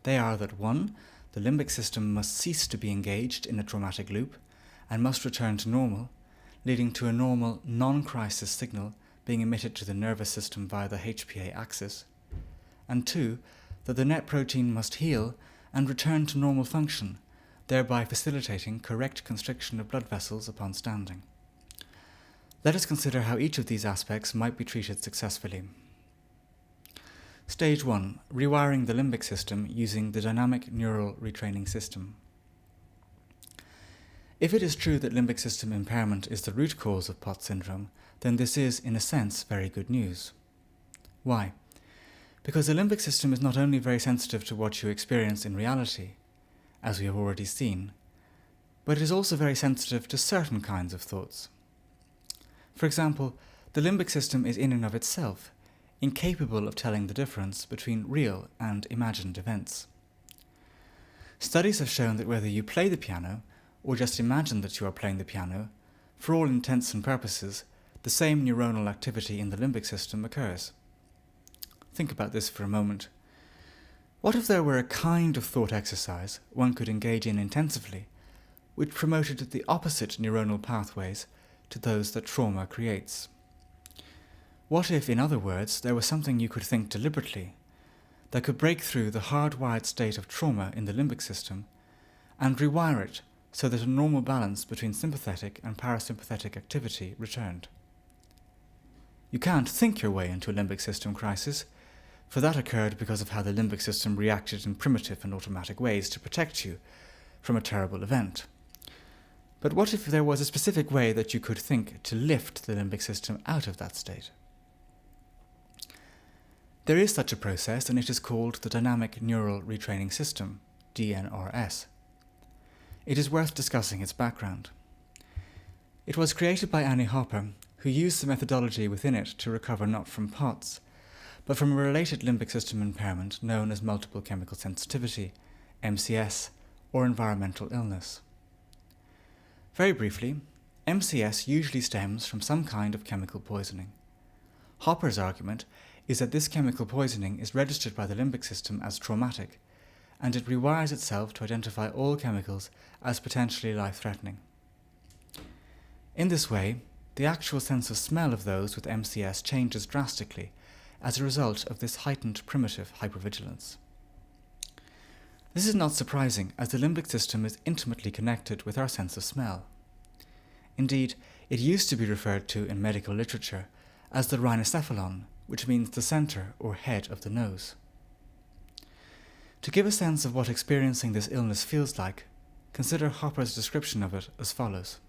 They are that 1. The limbic system must cease to be engaged in a traumatic loop and must return to normal, leading to a normal non-crisis signal being emitted to the nervous system via the HPA axis, and 2. That the net protein must heal and return to normal function, thereby facilitating correct constriction of blood vessels upon standing. Let us consider how each of these aspects might be treated successfully. Stage 1. Rewiring the limbic system using the Dynamic Neural Retraining System. If it is true that limbic system impairment is the root cause of POTS syndrome, then this is, in a sense, very good news. Why? Because the limbic system is not only very sensitive to what you experience in reality, as we have already seen, but it is also very sensitive to certain kinds of thoughts. For example, the limbic system is in and of itself incapable of telling the difference between real and imagined events. Studies have shown that whether you play the piano or just imagine that you are playing the piano, for all intents and purposes, the same neuronal activity in the limbic system occurs. Think about this for a moment. What if there were a kind of thought exercise one could engage in intensively, which promoted the opposite neuronal pathways to those that trauma creates? What if, in other words, there was something you could think deliberately that could break through the hardwired state of trauma in the limbic system and rewire it so that a normal balance between sympathetic and parasympathetic activity returned? You can't think your way into a limbic system crisis, for that occurred because of how the limbic system reacted in primitive and automatic ways to protect you from a terrible event. But what if there was a specific way that you could think to lift the limbic system out of that state? There is such a process, and it is called the Dynamic Neural Retraining System, DNRS. It is worth discussing its background. It was created by Hypo, who used the methodology within it to recover not from POTS, but from a related limbic system impairment known as multiple chemical sensitivity, MCS, or environmental illness. Very briefly, MCS usually stems from some kind of chemical poisoning. Hopper's argument is that this chemical poisoning is registered by the limbic system as traumatic, and it rewires itself to identify all chemicals as potentially life-threatening. In this way, the actual sense of smell of those with MCS changes drastically as a result of this heightened primitive hypervigilance. This is not surprising, as the limbic system is intimately connected with our sense of smell. Indeed, it used to be referred to in medical literature as the rhinocephalon, which means the centre or head of the nose. To give a sense of what experiencing this illness feels like, consider Hopper's description of it as follows.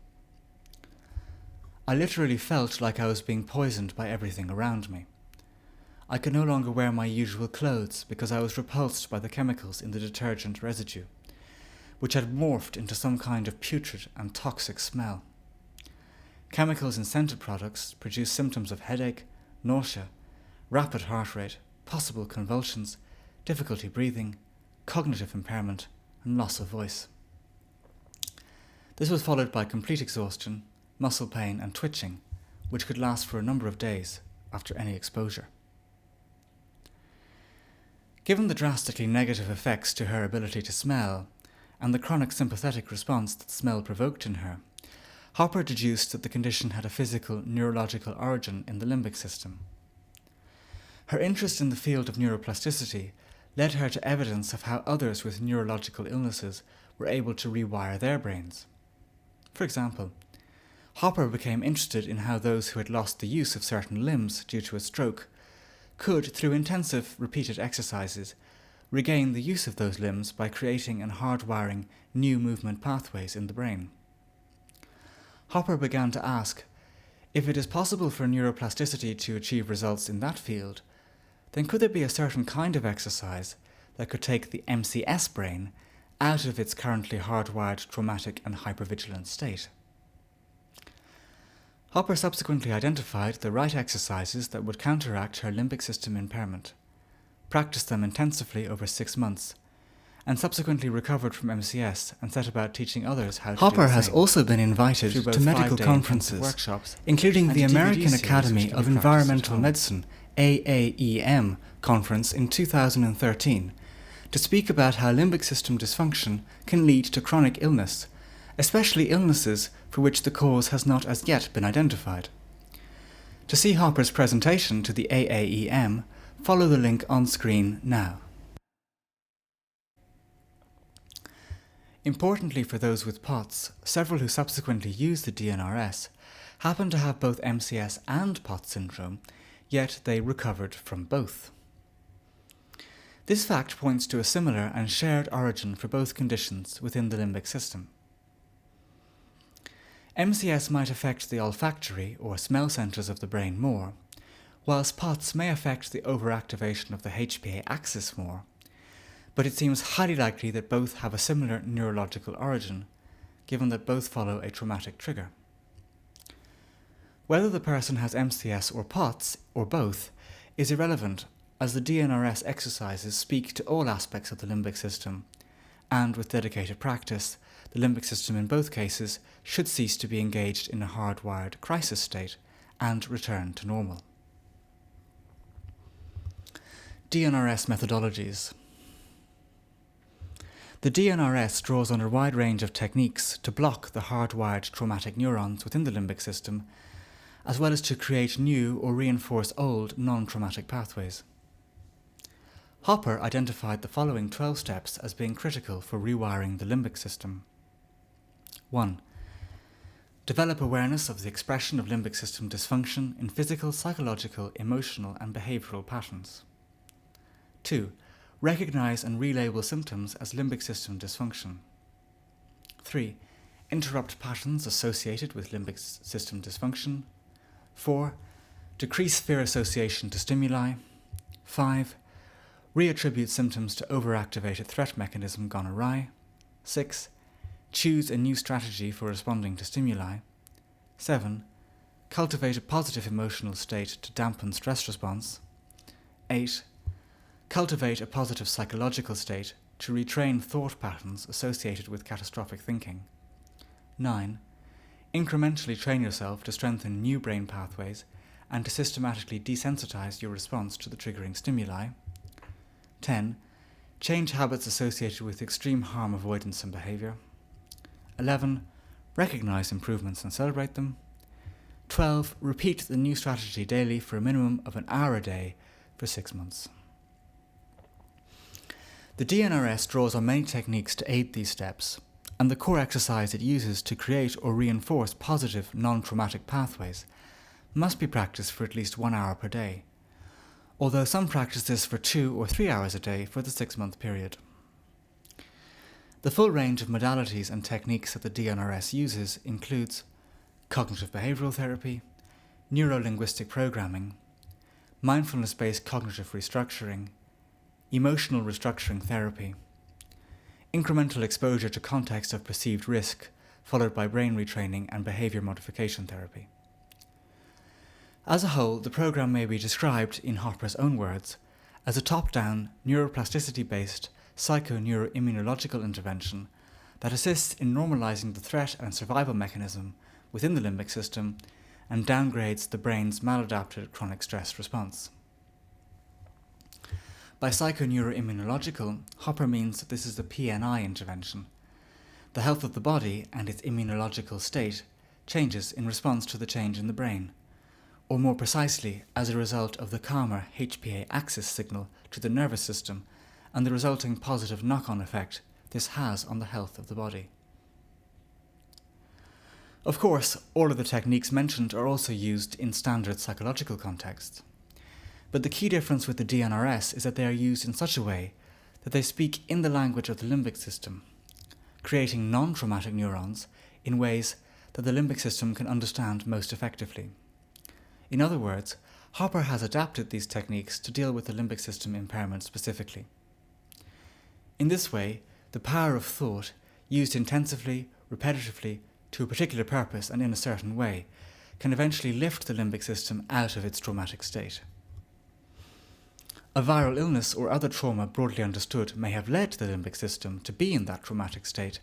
I literally felt like I was being poisoned by everything around me. I could no longer wear my usual clothes because I was repulsed by the chemicals in the detergent residue, which had morphed into some kind of putrid and toxic smell. Chemicals in scented products produce symptoms of headache, nausea, rapid heart rate, possible convulsions, difficulty breathing, cognitive impairment, and loss of voice. This was followed by complete exhaustion, muscle pain, and twitching, which could last for a number of days after any exposure. Given the drastically negative effects to her ability to smell, and the chronic sympathetic response that smell provoked in her, Hopper deduced that the condition had a physical neurological origin in the limbic system. Her interest in the field of neuroplasticity led her to evidence of how others with neurological illnesses were able to rewire their brains. For example, Hopper became interested in how those who had lost the use of certain limbs due to a stroke could, through intensive repeated exercises, regain the use of those limbs by creating and hardwiring new movement pathways in the brain. Hopper began to ask, if it is possible for neuroplasticity to achieve results in that field, then could there be a certain kind of exercise that could take the MCS brain out of its currently hardwired traumatic and hypervigilant state? Hopper subsequently identified the right exercises that would counteract her limbic system impairment, practiced them intensively over 6 months, and subsequently recovered from MCS and set about teaching others how to do the same. Hopper has also been invited to medical conferences, workshops, including the American Academy of Environmental Medicine AAEM conference in 2013, to speak about how limbic system dysfunction can lead to chronic illness, especially illnesses for which the cause has not as yet been identified. To see Hopper's presentation to the AAEM, follow the link on screen now. Importantly for those with POTS, several who subsequently use the DNRS happen to have both MCS and POTS syndrome, yet they recovered from both. This fact points to a similar and shared origin for both conditions within the limbic system. MCS might affect the olfactory or smell centres of the brain more, whilst POTS may affect the overactivation of the HPA axis more, but it seems highly likely that both have a similar neurological origin, given that both follow a traumatic trigger. Whether the person has MCS or POTS, or both, is irrelevant, as the DNRS exercises speak to all aspects of the limbic system, and with dedicated practice, the limbic system in both cases should cease to be engaged in a hardwired crisis state and return to normal. DNRS methodologies. The DNRS draws on a wide range of techniques to block the hardwired traumatic neurons within the limbic system, as well as to create new or reinforce old non-traumatic pathways. Hopper identified the following 12 steps as being critical for rewiring the limbic system. 1. Develop awareness of the expression of limbic system dysfunction in physical, psychological, emotional, and behavioral patterns. 2. Recognize and relabel symptoms as limbic system dysfunction. 3. Interrupt patterns associated with limbic system dysfunction. 4. Decrease fear association to stimuli. 5. Reattribute symptoms to overactivated threat mechanism gone awry. 6. Choose a new strategy for responding to stimuli. 7. Cultivate a positive emotional state to dampen stress response. 8. Cultivate a positive psychological state to retrain thought patterns associated with catastrophic thinking. 9. Incrementally train yourself to strengthen new brain pathways and to systematically desensitize your response to the triggering stimuli. 10. Change habits associated with extreme harm avoidance and behaviour. 11. Recognize improvements and celebrate them. 12. Repeat the new strategy daily for a minimum of an hour a day for 6 months. The DNRS draws on many techniques to aid these steps, and the core exercise it uses to create or reinforce positive, non-traumatic pathways must be practiced for at least 1 hour per day, although some practice this for 2 or 3 hours a day for the 6-month period. The full range of modalities and techniques that the DNRS uses includes cognitive behavioral therapy, neuro-linguistic programming, mindfulness-based cognitive restructuring, emotional restructuring therapy, incremental exposure to context of perceived risk, followed by brain retraining and behaviour modification therapy. As a whole, the program may be described, in Hopper's own words, as a top-down, neuroplasticity-based psychoneuroimmunological intervention that assists in normalizing the threat and survival mechanism within the limbic system and downgrades the brain's maladapted chronic stress response. By psychoneuroimmunological, Hopper means that this is a PNI intervention. The health of the body and its immunological state changes in response to the change in the brain, or more precisely, as a result of the calmer HPA axis signal to the nervous system and the resulting positive knock-on effect this has on the health of the body. Of course, all of the techniques mentioned are also used in standard psychological contexts. But the key difference with the DNRS is that they are used in such a way that they speak in the language of the limbic system, creating non-traumatic neurons in ways that the limbic system can understand most effectively. In other words, Hopper has adapted these techniques to deal with the limbic system impairment specifically. In this way, the power of thought, used intensively, repetitively, to a particular purpose and in a certain way, can eventually lift the limbic system out of its traumatic state. A viral illness or other trauma broadly understood may have led the limbic system to be in that traumatic state,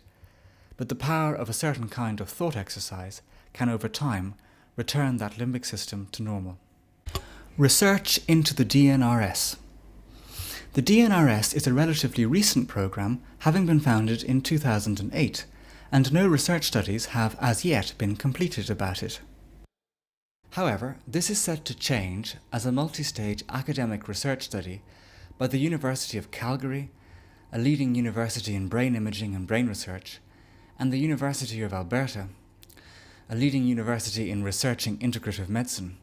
but the power of a certain kind of thought exercise can over time return that limbic system to normal. Research into the DNRS. The DNRS is a relatively recent program, having been founded in 2008, and no research studies have as yet been completed about it. However, this is set to change as a multi-stage academic research study by the University of Calgary, a leading university in brain imaging and brain research, and the University of Alberta, a leading university in researching integrative medicine,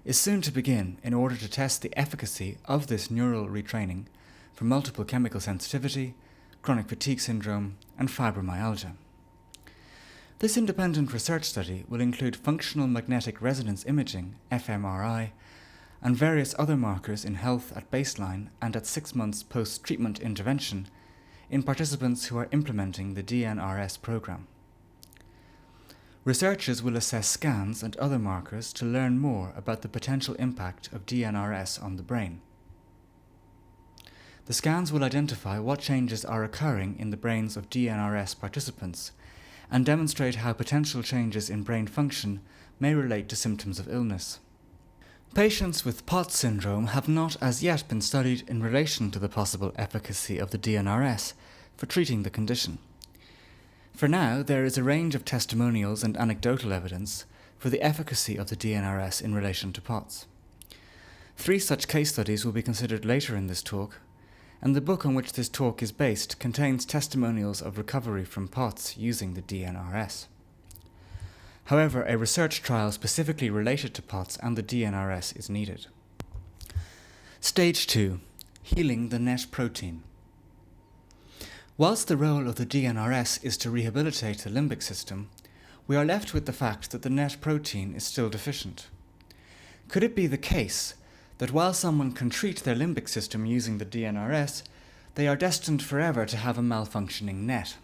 is soon to begin in order to test the efficacy of this neural retraining for multiple chemical sensitivity, chronic fatigue syndrome, and fibromyalgia. This independent research study will include functional magnetic resonance imaging, fMRI, and various other markers in health at baseline and at 6 months post-treatment intervention in participants who are implementing the DNRS program. Researchers will assess scans and other markers to learn more about the potential impact of DNRS on the brain. The scans will identify what changes are occurring in the brains of DNRS participants and demonstrate how potential changes in brain function may relate to symptoms of illness. Patients with POTS syndrome have not as yet been studied in relation to the possible efficacy of the DNRS for treating the condition. For now, there is a range of testimonials and anecdotal evidence for the efficacy of the DNRS in relation to POTS. 3 such case studies will be considered later in this talk, and the book on which this talk is based contains testimonials of recovery from POTS using the DNRS. However, a research trial specifically related to POTS and the DNRS is needed. Stage 2. Healing the net protein. Whilst the role of the DNRS is to rehabilitate the limbic system, we are left with the fact that the net protein is still deficient. Could it be the case that while someone can treat their limbic system using the DNRS, they are destined forever to have a malfunctioning net?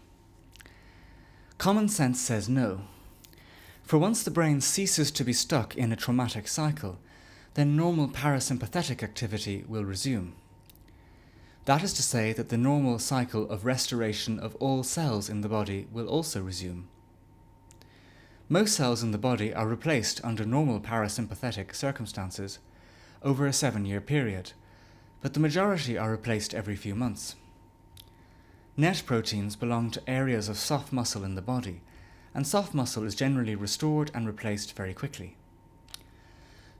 Common sense says no. For once the brain ceases to be stuck in a traumatic cycle, then normal parasympathetic activity will resume. That is to say that the normal cycle of restoration of all cells in the body will also resume. Most cells in the body are replaced under normal parasympathetic circumstances over a 7-year period, but the majority are replaced every few months. NET proteins belong to areas of soft muscle in the body, and soft muscle is generally restored and replaced very quickly.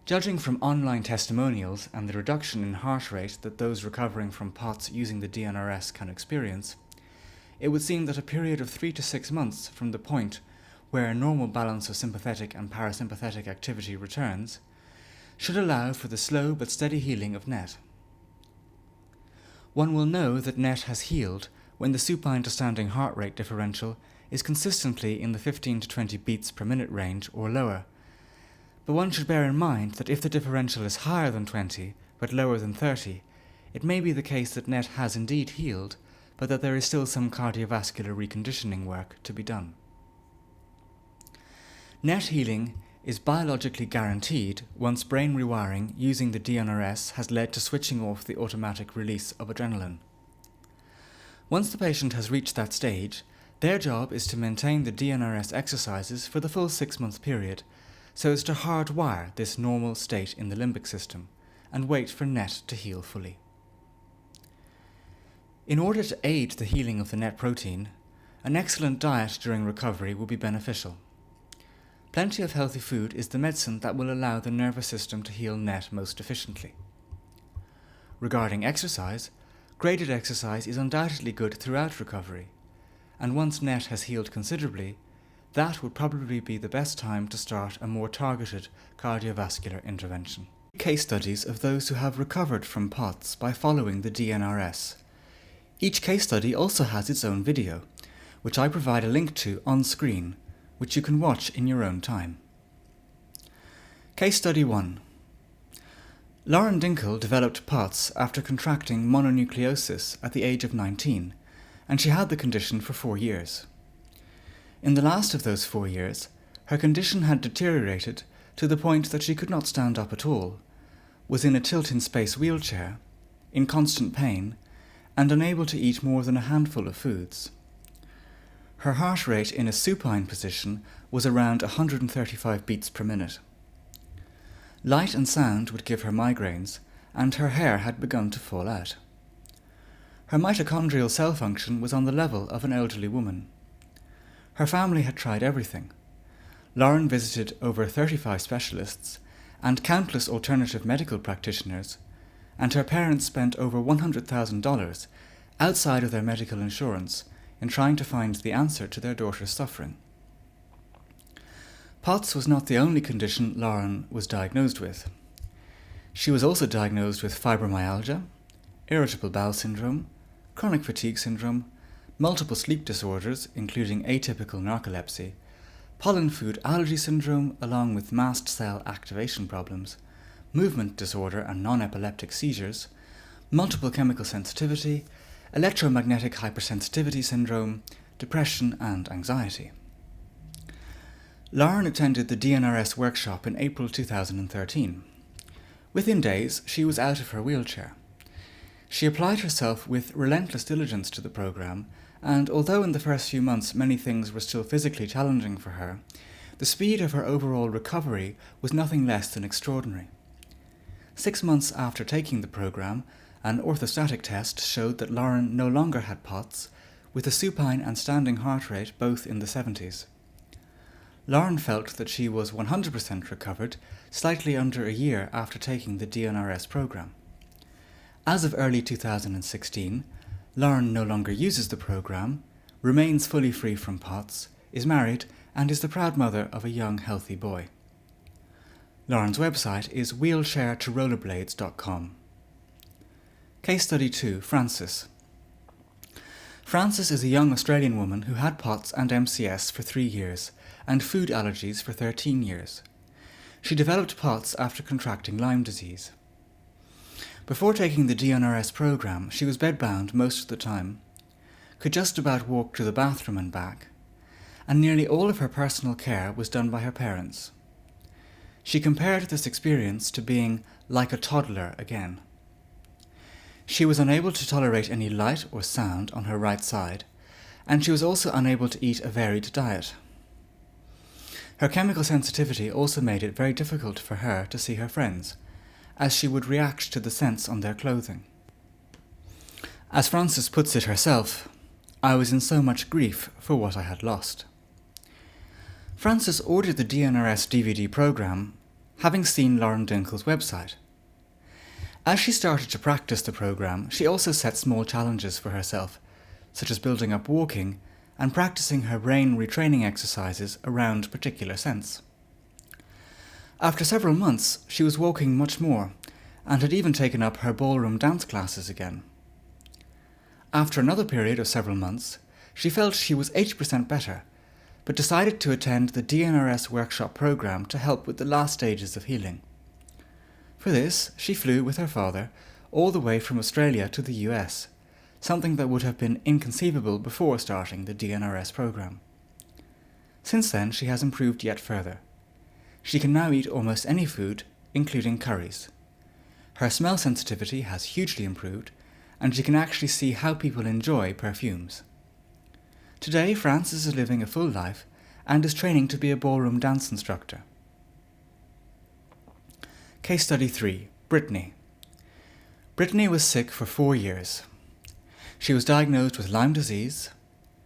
Judging from online testimonials and the reduction in heart rate that those recovering from POTS using the DNRS can experience, it would seem that a period of 3 to 6 months from the point where a normal balance of sympathetic and parasympathetic activity returns should allow for the slow but steady healing of NET. One will know that NET has healed when the supine to standing heart rate differential is consistently in the 15 to 20 beats per minute range or lower. But one should bear in mind that if the differential is higher than 20 but lower than 30, it may be the case that NET has indeed healed, but that there is still some cardiovascular reconditioning work to be done. NET healing is biologically guaranteed once brain rewiring using the DNRS has led to switching off the automatic release of adrenaline. Once the patient has reached that stage, their job is to maintain the DNRS exercises for the full 6-month period so as to hardwire this normal state in the limbic system and wait for NET to heal fully. In order to aid the healing of the NET protein, an excellent diet during recovery will be beneficial. Plenty of healthy food is the medicine that will allow the nervous system to heal NET most efficiently. Regarding exercise, graded exercise is undoubtedly good throughout recovery, and once NET has healed considerably, that would probably be the best time to start a more targeted cardiovascular intervention. Case studies of those who have recovered from POTS by following the DNRS. Each case study also has its own video, which I provide a link to on screen, which you can watch in your own time. Case Study 1. Lauren Dinkle developed POTS after contracting mononucleosis at the age of 19, and she had the condition for 4 years. In the last of those 4 years, her condition had deteriorated to the point that she could not stand up at all, was in a tilt-in-space wheelchair, in constant pain, and unable to eat more than a handful of foods. Her heart rate in a supine position was around 135 beats per minute. Light and sound would give her migraines, and her hair had begun to fall out. Her mitochondrial cell function was on the level of an elderly woman. Her family had tried everything. Lauren visited over 35 specialists and countless alternative medical practitioners, and her parents spent over $100,000 outside of their medical insurance in trying to find the answer to their daughter's suffering. POTS was not the only condition Lauren was diagnosed with. She was also diagnosed with fibromyalgia, irritable bowel syndrome, chronic fatigue syndrome, multiple sleep disorders including atypical narcolepsy, pollen food allergy syndrome along with mast cell activation problems, movement disorder and non-epileptic seizures, multiple chemical sensitivity, electromagnetic hypersensitivity syndrome, depression and anxiety. Lauren attended the DNRS workshop in April 2013. Within days, she was out of her wheelchair. She applied herself with relentless diligence to the program, and although in the first few months many things were still physically challenging for her, the speed of her overall recovery was nothing less than extraordinary. 6 months after taking the program, an orthostatic test showed that Lauren no longer had POTS, with a supine and standing heart rate both in the 70s. Lauren felt that she was 100% recovered slightly under a year after taking the DNRS program. As of early 2016, Lauren no longer uses the program, remains fully free from POTS, is married, and is the proud mother of a young, healthy boy. Lauren's website is wheelchairtorollerblades.com. Case Study 2, Frances. Frances is a young Australian woman who had POTS and MCS for 3 years and food allergies for 13 years. She developed POTS after contracting Lyme disease. Before taking the DNRS program, she was bedbound most of the time, could just about walk to the bathroom and back, and nearly all of her personal care was done by her parents. She compared this experience to being like a toddler again. She was unable to tolerate any light or sound on her right side, and she was also unable to eat a varied diet. Her chemical sensitivity also made it very difficult for her to see her friends, as she would react to the scents on their clothing. As Frances puts it herself, I was in so much grief for what I had lost. Frances ordered the DNRS DVD program, having seen Lauren Dinkel's website. As she started to practice the program, she also set small challenges for herself, such as building up walking and practicing her brain retraining exercises around particular scents. After several months, she was walking much more and had even taken up her ballroom dance classes again. After another period of several months, she felt she was 80% better, but decided to attend the DNRS workshop program to help with the last stages of healing. For this, she flew with her father all the way from Australia to the US, something that would have been inconceivable before starting the DNRS program. Since then, she has improved yet further. She can now eat almost any food, including curries. Her smell sensitivity has hugely improved, and she can actually see how people enjoy perfumes. Today, Frances is living a full life and is training to be a ballroom dance instructor. Case Study 3. Brittany. Brittany was sick for 4 years. She was diagnosed with Lyme disease,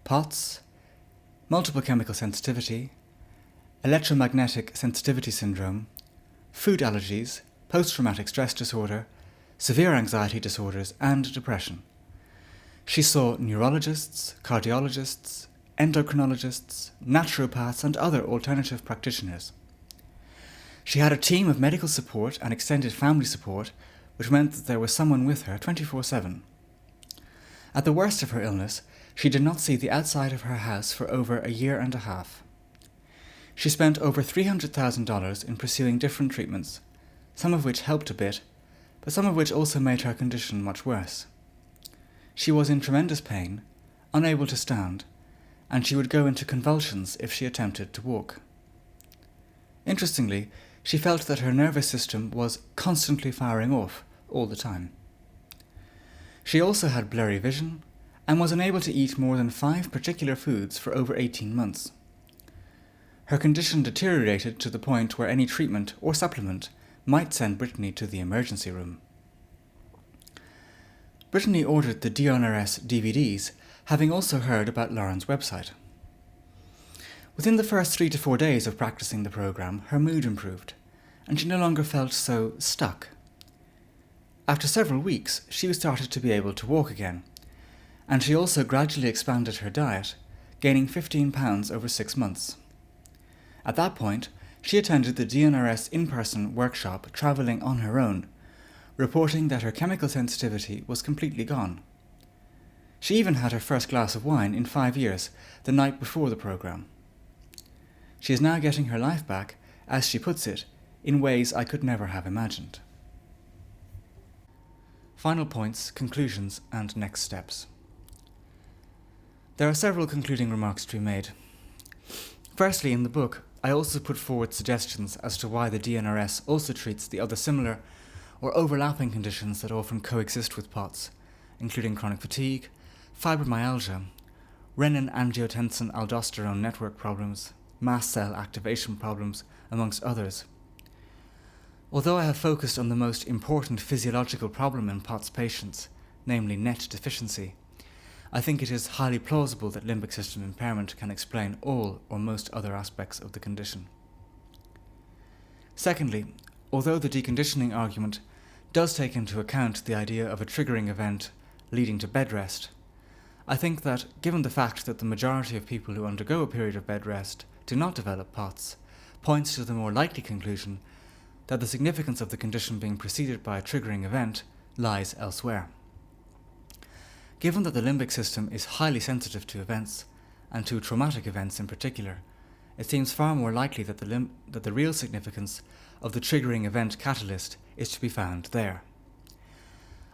POTS, multiple chemical sensitivity, electromagnetic sensitivity syndrome, food allergies, post-traumatic stress disorder, severe anxiety disorders, and depression. She saw neurologists, cardiologists, endocrinologists, naturopaths, and other alternative practitioners. She had a team of medical support and extended family support, which meant that there was someone with her 24/7. At the worst of her illness, she did not see the outside of her house for over a year and a half. She spent over $300,000 in pursuing different treatments, some of which helped a bit, but some of which also made her condition much worse. She was in tremendous pain, unable to stand, and she would go into convulsions if she attempted to walk. Interestingly, she felt that her nervous system was constantly firing off all the time. She also had blurry vision and was unable to eat more than 5 particular foods for over 18 months. Her condition deteriorated to the point where any treatment or supplement might send Brittany to the emergency room. Brittany ordered the DNRS DVDs, having also heard about Lauren's website. Within the first 3 to 4 days of practicing the program, her mood improved, and she no longer felt so stuck. After several weeks, she started to be able to walk again, and she also gradually expanded her diet, gaining 15 pounds over 6 months. At that point, she attended the DNRS in-person workshop travelling on her own, reporting that her chemical sensitivity was completely gone. She even had her first glass of wine in 5 years, the night before the program. She is now getting her life back, as she puts it, in ways I could never have imagined. Final points, conclusions, and next steps. There are several concluding remarks to be made. Firstly, in the book, I also put forward suggestions as to why the DNRS also treats the other similar or overlapping conditions that often coexist with POTS, including chronic fatigue, fibromyalgia, renin-angiotensin-aldosterone network problems, mast cell activation problems, amongst others. Although I have focused on the most important physiological problem in POTS patients, namely NET deficiency, I think it is highly plausible that limbic system impairment can explain all or most other aspects of the condition. Secondly, although the deconditioning argument does take into account the idea of a triggering event leading to bed rest, I think that, given the fact that the majority of people who undergo a period of bed rest do not develop POTS, points to the more likely conclusion that the significance of the condition being preceded by a triggering event lies elsewhere. Given that the limbic system is highly sensitive to events, and to traumatic events in particular, it seems far more likely that the real significance of the triggering event catalyst is to be found there.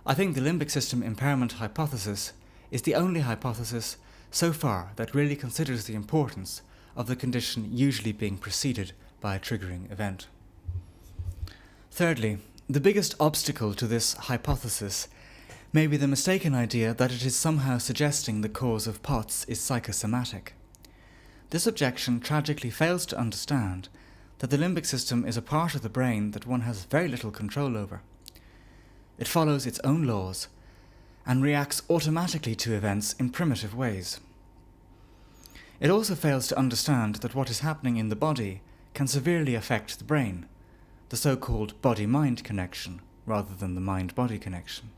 I think the limbic system impairment hypothesis is the only hypothesis so far that really considers the importance of the condition usually being preceded by a triggering event. Thirdly, the biggest obstacle to this hypothesis may be the mistaken idea that it is somehow suggesting the cause of POTS is psychosomatic. This objection tragically fails to understand that the limbic system is a part of the brain that one has very little control over. It follows its own laws and reacts automatically to events in primitive ways. It also fails to understand that what is happening in the body can severely affect the brain, the so-called body-mind connection, rather than the mind-body connection.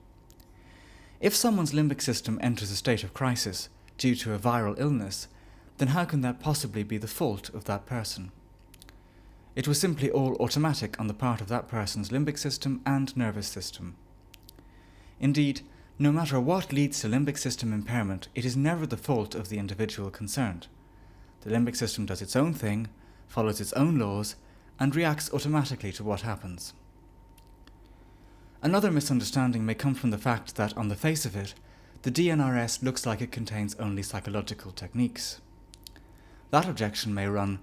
If someone's limbic system enters a state of crisis due to a viral illness, then how can that possibly be the fault of that person? It was simply all automatic on the part of that person's limbic system and nervous system. Indeed, no matter what leads to limbic system impairment, it is never the fault of the individual concerned. The limbic system does its own thing, follows its own laws, and reacts automatically to what happens. Another misunderstanding may come from the fact that, on the face of it, the DNRS looks like it contains only psychological techniques. That objection may run,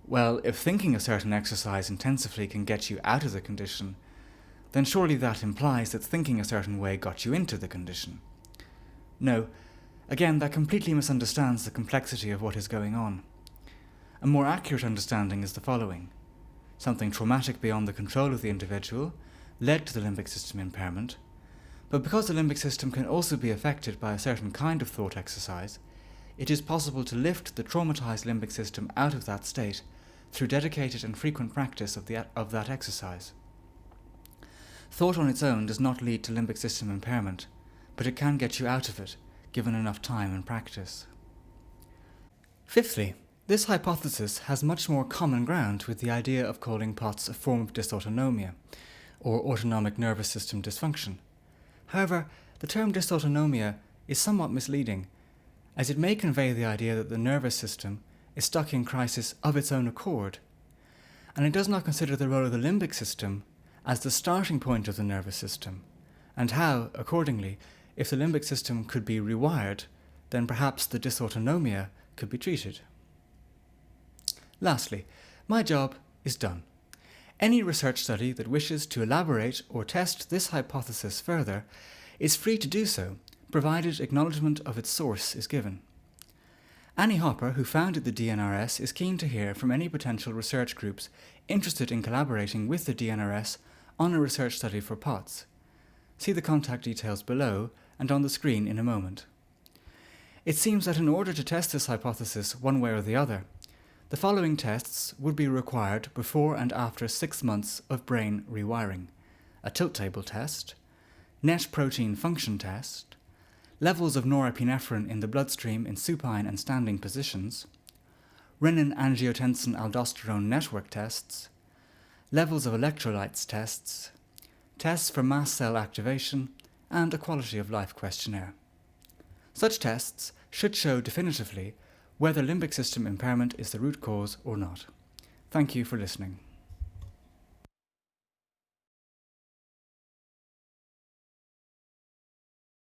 well, if thinking a certain exercise intensively can get you out of the condition, then surely that implies that thinking a certain way got you into the condition. No, again, that completely misunderstands the complexity of what is going on. A more accurate understanding is the following. Something traumatic beyond the control of the individual led to the limbic system impairment, but because the limbic system can also be affected by a certain kind of thought exercise, it is possible to lift the traumatized limbic system out of that state through dedicated and frequent practice of that exercise. Thought on its own does not lead to limbic system impairment, but it can get you out of it, given enough time and practice. Fifthly, this hypothesis has much more common ground with the idea of calling POTS a form of dysautonomia, or autonomic nervous system dysfunction. However, the term dysautonomia is somewhat misleading, as it may convey the idea that the nervous system is stuck in crisis of its own accord, and it does not consider the role of the limbic system as the starting point of the nervous system, and how, accordingly, if the limbic system could be rewired, then perhaps the dysautonomia could be treated. Lastly, my job is done. Any research study that wishes to elaborate or test this hypothesis further is free to do so, provided acknowledgement of its source is given. Annie Hopper, who founded the DNRS, is keen to hear from any potential research groups interested in collaborating with the DNRS on a research study for POTS. See the contact details below and on the screen in a moment. It seems that in order to test this hypothesis one way or the other, the following tests would be required before and after 6 months of brain rewiring: a tilt table test, net protein function test, levels of norepinephrine in the bloodstream in supine and standing positions, renin-angiotensin-aldosterone network tests, levels of electrolytes tests, tests for mast cell activation, and a quality of life questionnaire. Such tests should show definitively whether limbic system impairment is the root cause or not. Thank you for listening.